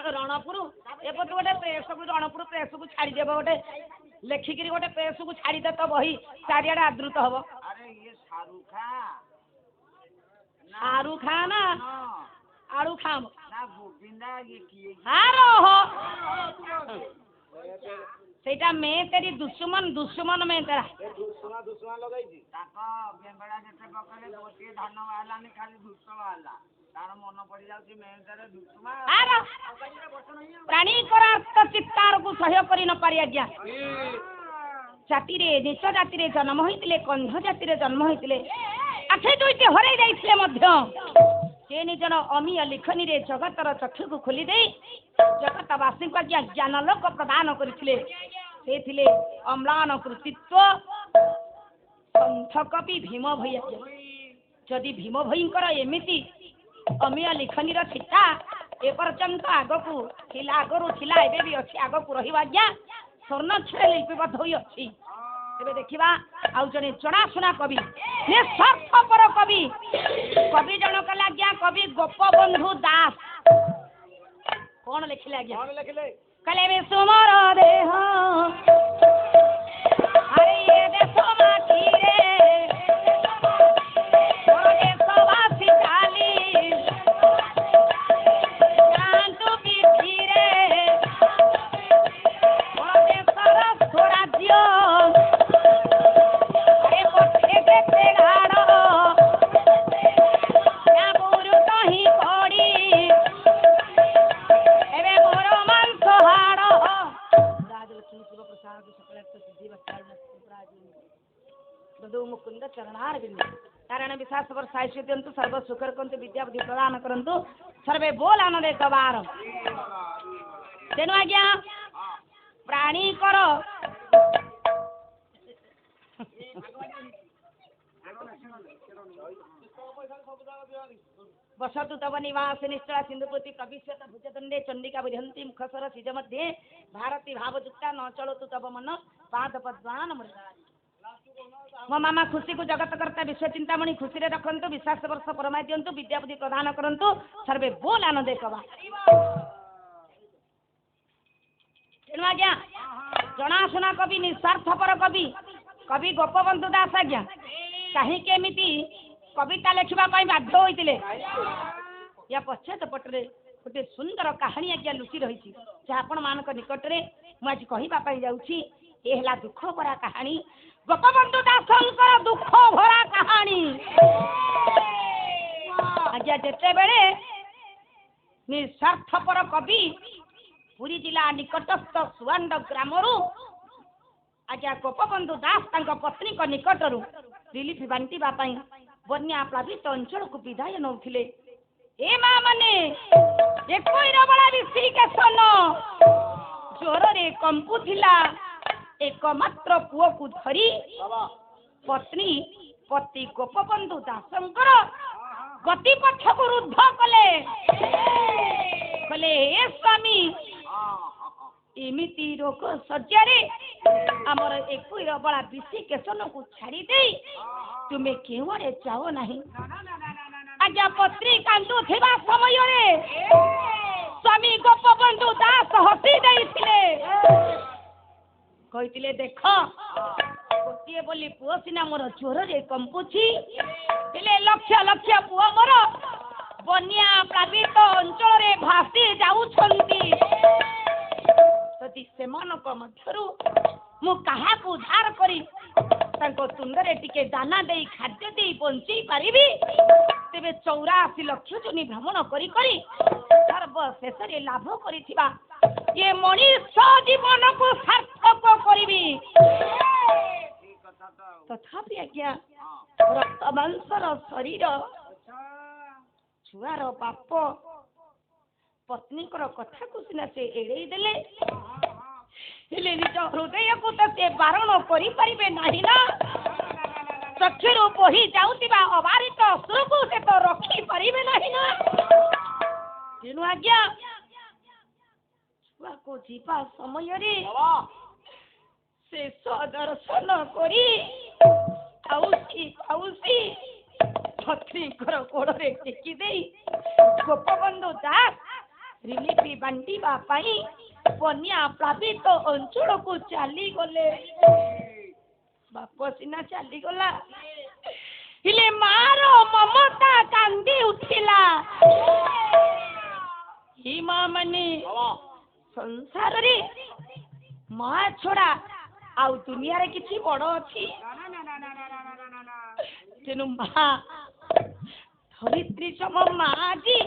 Speaker 4: रणपुर एपट गोटे प्रेस को रणपुर प्रेस को छाड़देव गोटे लेखिकी गोटे प्रेस को छाड़दे तो बही चारिआडे आदृत हम। शाहरुख खान आलू खाम सेटा मैं तेरी दुश्मन दुश्मन में तेरा प्राणी चित्तार को सहयोग कर न पारि आज्ञा जाति नीच जाति जन्म होते कंध जाति जन्म होते आखे दुईटी हर से निजर अमीय लिखनी रे जगतर चक्षु को खोली दे जगतवासी को आज्ञा ज्ञान लोक प्रदान करते अम्लान कृतित्व सन्थ कवि भीम भई। जदि भीम भईंकर एमिति अमीय लिखनी थिटा एपर्यंत आग को थिला आगरू थिला एबे भी अछि आग को रहिबा आज्ञा स्वर्णाक्षर लिपिबद्ध होई अछि। तेबे देखिबा आउ जने जणाशुना कवि निस्वार्थपर कवि कवि जनक आज्ञा कवि गोपबंधु दास कौन लिखिले आज्ञा कले में सुमर देह अरे ये देश माटी रे मुकुंद चरणार बिंदु कारण विशास पर साहित्य दिंतु सर्व सुखर कंतु विद्या बुद्धि प्रदान करंतु सर्वे बोल आनंद कबार तेनु आज्ञा प्राणी कर बसतु तव निवास निश्चला सिंधुपति कविश्वत भुजदंडे चंडिका विधंती मुखसर सिज मध्ये भारती भावयुक्ता न चलतु तव मन पाद पद्मान मृगा मो मामा खुशी को जगत करता विश्व चिंतामणि खुशी रे रखंतु विश्वास वर्ष परमाय दियंतु विद्या बुद्धि प्रदान करंतु सर्वे बोल आनंद कबा तेनु आज्ञा जणाशुना कवि निस्वार्थपर कवि कवि गोपबंधु दास आज्ञा कहीं केमिति कविता लिखा बाध्य होते या पश्चात पटरे गोटे सुंदर कहानी आज्ञा लुचि रही आपण मान निकट में मुझे कहवाई जाऊँगी ये है दुख भरा कहानी गोपबंधु दासंकर दुख भरा कहानी आज्ञा जिते बड़े निस्वार्थपर कवि पुरी जिला निकटस्थ सुआंड ग्राम आज्ञा गोपबंधु दास पत्नी निकट रिलीफ बांटा बन्या प्लावित अंचल को विदाय नौथिले ए मां माने एक बड़ा ऋषिकेशन जोर रे कंपुथिला एकमात्र पुओ को धरी पत्नी पति गोपबंधु दासंकर गति पथ को रुद्ध कले ए स्वामी इमिति रोग सज्जारे आमर एक बड़ा ऋषिकेशन को छाड़ी दे तुम्हें क्यों जाओ नहीं आज्ञा पत्री कांदु थिबा समय रे स्वामी गोपबंधु दास हसी देइथिले कहिथिले देख गोटे ଗୋଟିଏ ବୋଲି ପୁଅ ସିନା ମୋର ଚୋରରେ କମ୍ପୁଛି ହେଲେ ଲକ୍ଷ ଲକ୍ଷ ପୁଅ ମୋର ବନ୍ୟା ପ୍ଲାବିତ ଅଞ୍ଚଳରେ ଭାସି ଯାଉଛନ୍ତି। ଯଦି ସେମାନଙ୍କ ମଧ୍ୟରୁ ମୁଁ କାହାକୁ ଉଦ୍ଧାର କରି ତାଙ୍କ ତୁଣ୍ଡରେ ଟିକେ ଦାନା ଦେଇ ଖାଦ୍ୟ ଦେଇ ବଞ୍ଚେଇ ପାରିବି ତେବେ 84 ଲକ୍ଷ ଜମି ଭ୍ରମଣ କରି କରି ସର୍ବଶେଷରେ ଲାଭ କରିଥିବା ଏ ମଣିଷ ଜୀବନକୁ ସାର୍ଥକ କରିବି। ତଥାପି ଆଜ୍ଞା ରକ୍ତ ମାଂସର ଶରୀର ଛୁଆର ବାପ ପତ୍ନୀଙ୍କର କଥାକୁ ସିନା ସେ ଏଡ଼େଇ ଦେଲେ ହେଲେ ନିଜ ହୃଦୟକୁ ତ ସେ ବାରଣ କରିପାରିବେ ନାହିଁ ନା। ଚକ୍ଷୁରୁ ବୋହି ଯାଉଥିବା ଅବାରିତ ଅଶ୍ରୁକୁ ସେ ତ ରଖିପାରିବେ ନାହିଁ ନା। ତେଣୁ ଆଜ୍ଞା ଛୁଆକୁ ଯିବା ସମୟରେ ଶେଷ ଦର୍ଶନ କରି ଆଉସି ଛତ୍ରୀଙ୍କର ଗୋଡ଼ରେ ଟେକି ଦେଇ ଗୋପବନ୍ଧୁ ଦାସ ରିଲିଫ ବାଣ୍ଟିବା ପାଇଁ ବନ୍ୟା ପ୍ଲାବିତ ଅଞ୍ଚଳକୁ ଚାଲିଗଲେ। ବାପ ସିନା ଚାଲିଗଲା ହେଲେ ମାର ମମତା କାନ୍ଦି ଉଠିଲା। ହି ମା ମାନେ ସଂସାରରେ ମା ଛଡା ଆଉ ଦୁନିଆରେ କିଛି ବଡ ଅଛି? ତେଣୁ ମା ଧରିତ୍ରୀ ସମ ମା ଆଜି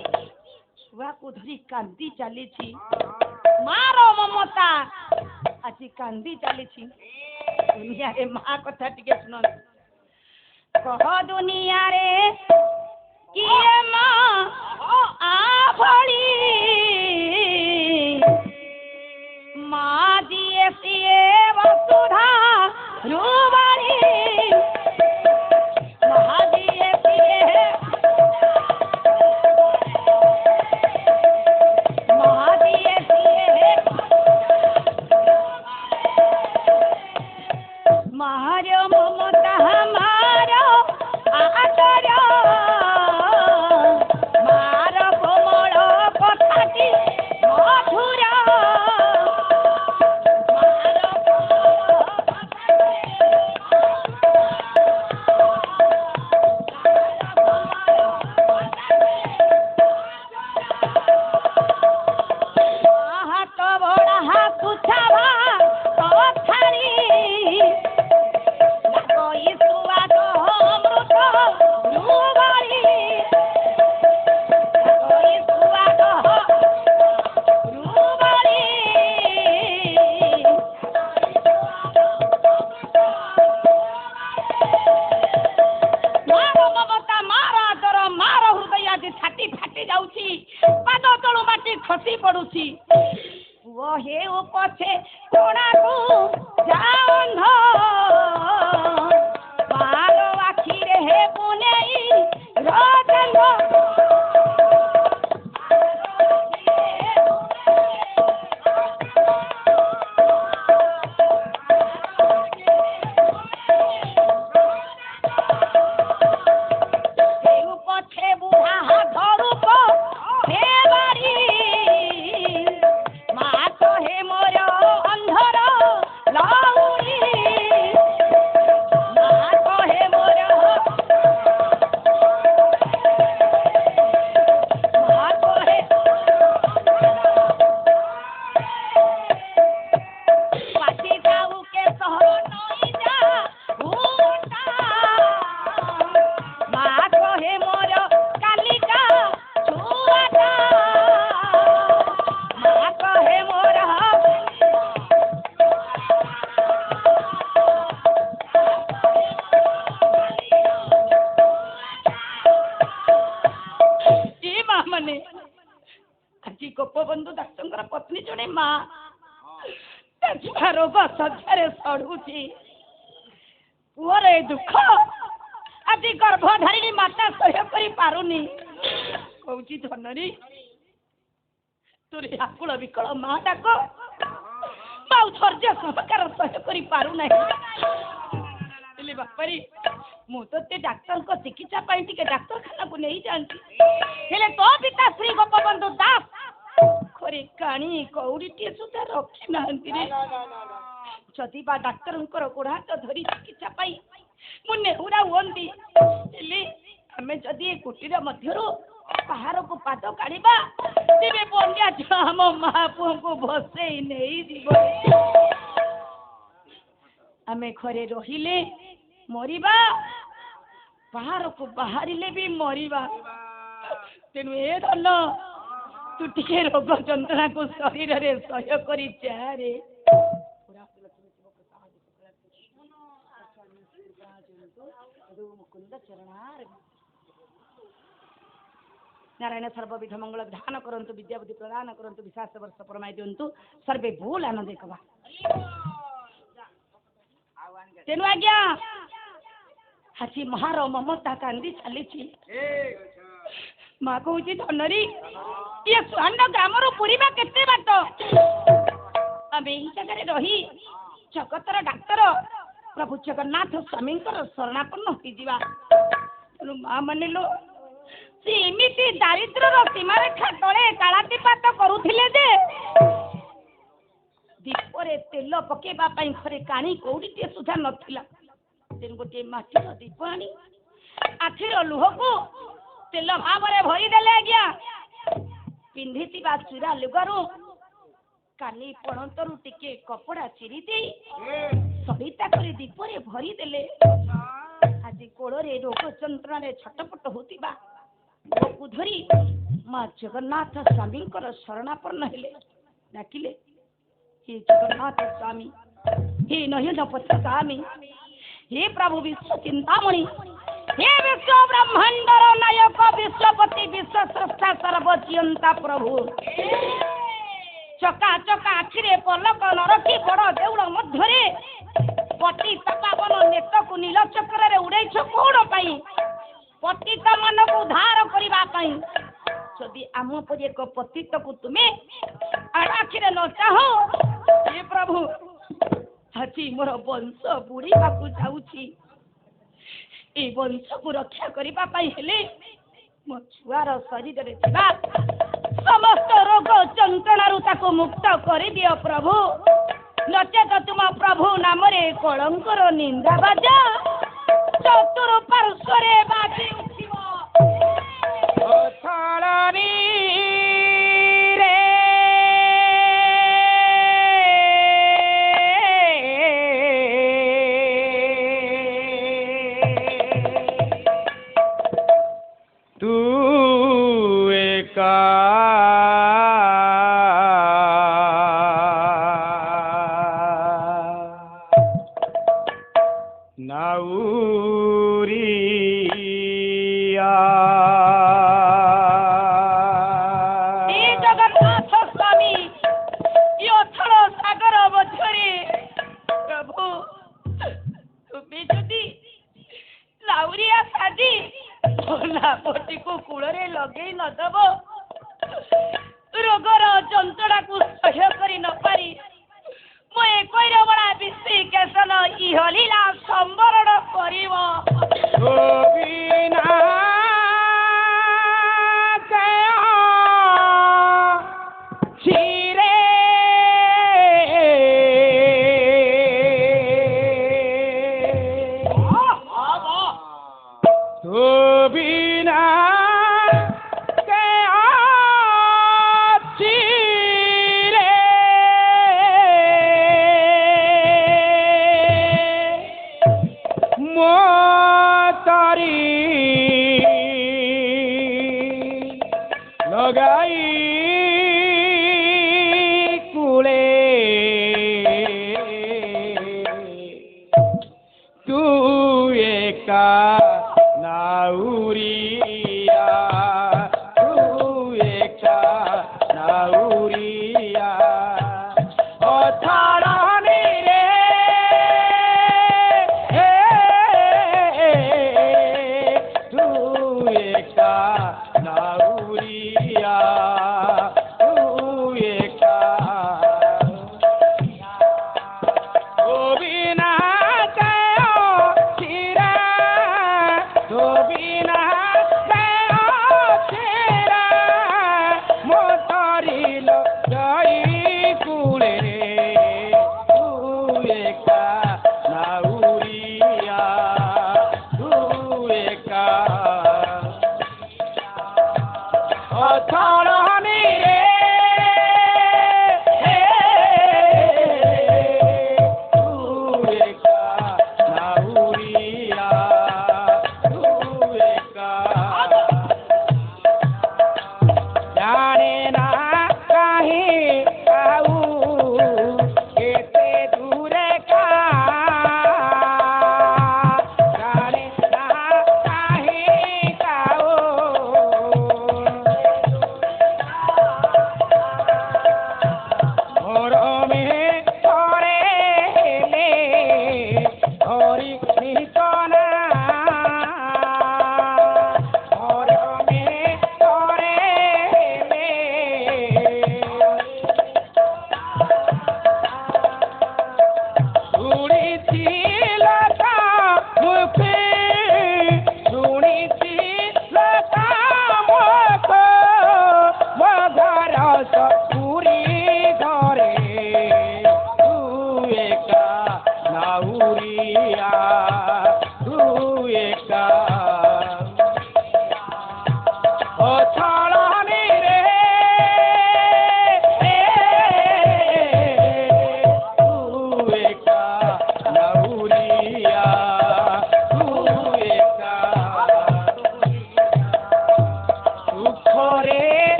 Speaker 4: ଛୁଆକୁ ଧରି କାନ୍ଦି ଚାଲିଛି। ମାର ମମତା ଆଜି କାନ୍ଦି ଚାଲିଛି। ଦୁନିଆରେ ମା କଥା ଟିକେ ଶୁଣନ୍ତୁ। କହ ଦୁନିଆରେ କିଏ ମା ଭଳି ମା ଦିଏ ସିଏ ବସୁଧା ରୁବାଳି ମା ଦିଏ ସିଏ मारो ममता मारो आदर मारो कोमल कथाटी मधुर हाथ बड़ा हाथ छावा कथारी ଖସି ପଡୁଛି। ପୁଅ ହେଉ ପଛେ କୋଣାକୁ ଯାଅନ୍ଧ ମାର ଆଖିରେ ହେ ପୁନେଇ ରଚନ୍ଧ ହେଉ ପଛେ ବୁଢା ଧରୁପ ହେ ବାରି ମା କହେ ମୋର ଅନ୍ଧର ଲାଉରି ମା କହେ ମୋର ମା କହେ ପାଟି ଯାଉ କେ ସହର ନଇ ଯା ଉଟା ମା କହେ ମୋର କାଲିକା ଛୁଆଟା ମା କହେ ମୋର ଏ ମା ମାନେ ଆଜି ଗୋପବନ୍ଧୁ ଦାସଙ୍କର ପତ୍ନୀ ଜଣେ ମା ତା ଛୁଆ ରୋଗ ଶଯ୍ୟାରେ ସଢୁଛି। ପୁଅର ଏ ଦୁଃଖ ଆଜି ଗର୍ଭଧାରିଣୀ ମାତା ସହ୍ୟ କରି ପାରୁନି। କହୁଛି ଧନରୀ ତୋର ଆକୁଳ ବିକଳ ମା ଡାକ ଆଉ ଧୈର୍ଯ୍ୟ ସହକାର ସହ୍ୟ କରି ପାରୁନାହିଁ। ହେଲେ ବାପାରି ମୁଁ ତ ସେ ଡାକ୍ତରଙ୍କ ଚିକିତ୍ସା ପାଇଁ ଟିକେ ଡାକ୍ତରଖାନାକୁ ନେଇଯାଆନ୍ତି ହେଲେ ତୋ ପିତା ଶ୍ରୀ ଗୋପବନ୍ଧୁ ଦାସ ଘରେ କାଣି କଉଡ଼ିଟିଏ ସୁଦ୍ଧା ରଖି ନାହାନ୍ତି ରେ। जदि बा डाक्तर गोड़ हाथ धरी चिकित्सा पाई मु नेहुरा हुअंती आमे जदि कुटीर मध्यरु बाहर को पाद काढ़ा तेरे बंडिया छुआ आम महापुओं को भसई नहीं जीव आमे घरे रहिले मरिबा बाहर को बाहरिले भी मरिबा तेणु ए धन तू टिके रोग जंत्रणा को शरीर रे सह्य करी चारे नारायण सर्वविध मंगल विधान करंतु विद्या बुद्धि प्रदान करंतु विश्वास वर्ष परमाय दिंतु सर्वे भूल आनंद कवा तेनु आज्ञा हाची महार ममता कांदी चली माँ कहूँ धनरी ये सुहांड ग्राम पुरीबा केते बाट आम यही जगह रही जगतर डाक्तर प्रभु जगन्नाथ स्वामी शरणापन्न हो माँ मान लो सी एमती दारिद्र सीमारेखा तले कालातीपात करुले जे दीपरे तेल पकेबा घरे काणी कौड़ी सुधा नथिला तेन गोटे माटीर दीप आनी आखिर लुह को तेल भाव भरी देले आज्ञा पिंधि चूरा लुगारू काली पणतरू टिके कपड़ा चिरी दे सरिता करे दीपरे भरी देले आज गोड़े रोग जंत्रणा छटपट होतिबा को धरी माँ जगन्नाथ स्वामी शरणापन्न हेले डाकिले हे जगन्नाथ स्वामी हे नयन पथगामी हे प्रभु विश्व चिंतामणि हे विश्व ब्रह्मांडर नायक विश्वपति विश्व स्रष्टा सर्वजियंता प्रभु चका चका आखिरे पलक नरखी बड़ देउल मध्यरे पति तपावन नेत को नील चक्र उड़ेछ कोण पाई पतित मन को उद्धार करने जदि आम पर एक पतित को तुम्हें आखिरे न चाहो हे प्रभु आज मोर वंश बुड़ीवा जाऊँगी ये वंश को रक्षा करने मो छुआर शरीर रे समस्त रोग जंत्रणा मुक्त कर दियो प्रभु नचेत तुम प्रभु नाम कलंकर निंदा बाजा चतुर पार्श्वरे बाजी उठिब अथाळानी रे तू एका कूଳରେ ଲଗେଇ ନଦବ ରୋଗର ଯନ୍ତ୍ରଣାକୁ ସହ୍ୟ କରି ନପାରି ମୁଁ ଏକଇର ବଳା ବିଶି କେଶନ ଇହଲୀଳା ସମ୍ବରଣ କରିବ
Speaker 2: नाउरिया ଛଳନି ରେ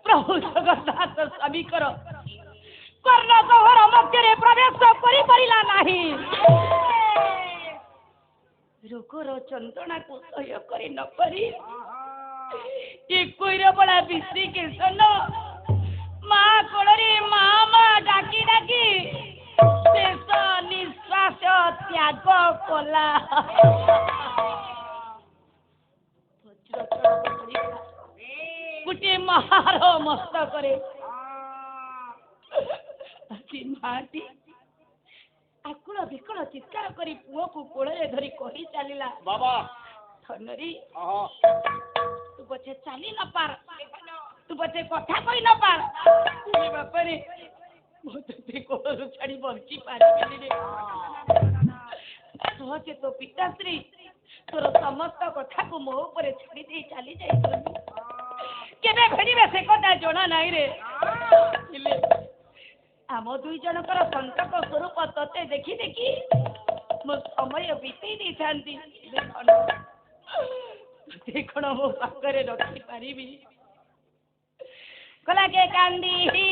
Speaker 4: प्रभु जगन्नाथ स्वामीकर कर्णकहर मध्य प्रवेश करिला नाही रोगर चंदना को सह्य करी न पारी ये कोइर बड़ा बिस्री के सन माँ कोड़री माँ डाकी डाकी शेष निश्वास त्याग कला गोटे महार मस्तक माटी आकुल विकल चित्कार करी पुओ को कोड़े धरी कही चलीला बाबा धनरी तू पछे चली न पार तू पछे कथा कही न पार बापा रे मोते कोड़ू छाड़ी बंची पारिबेनी रे सहजे तो पिताश्री तोर समस्त कथा को मो ऊपर छाड़ी दे चली जाई केबे भेड़ीबे से कथा जणा नाही रे आम दुई जनकर संकट स्वरूप तते देखी देखी मो समय बीती दी थांती देखण मो पाखरे रखी पारिबी कला के कांदी ही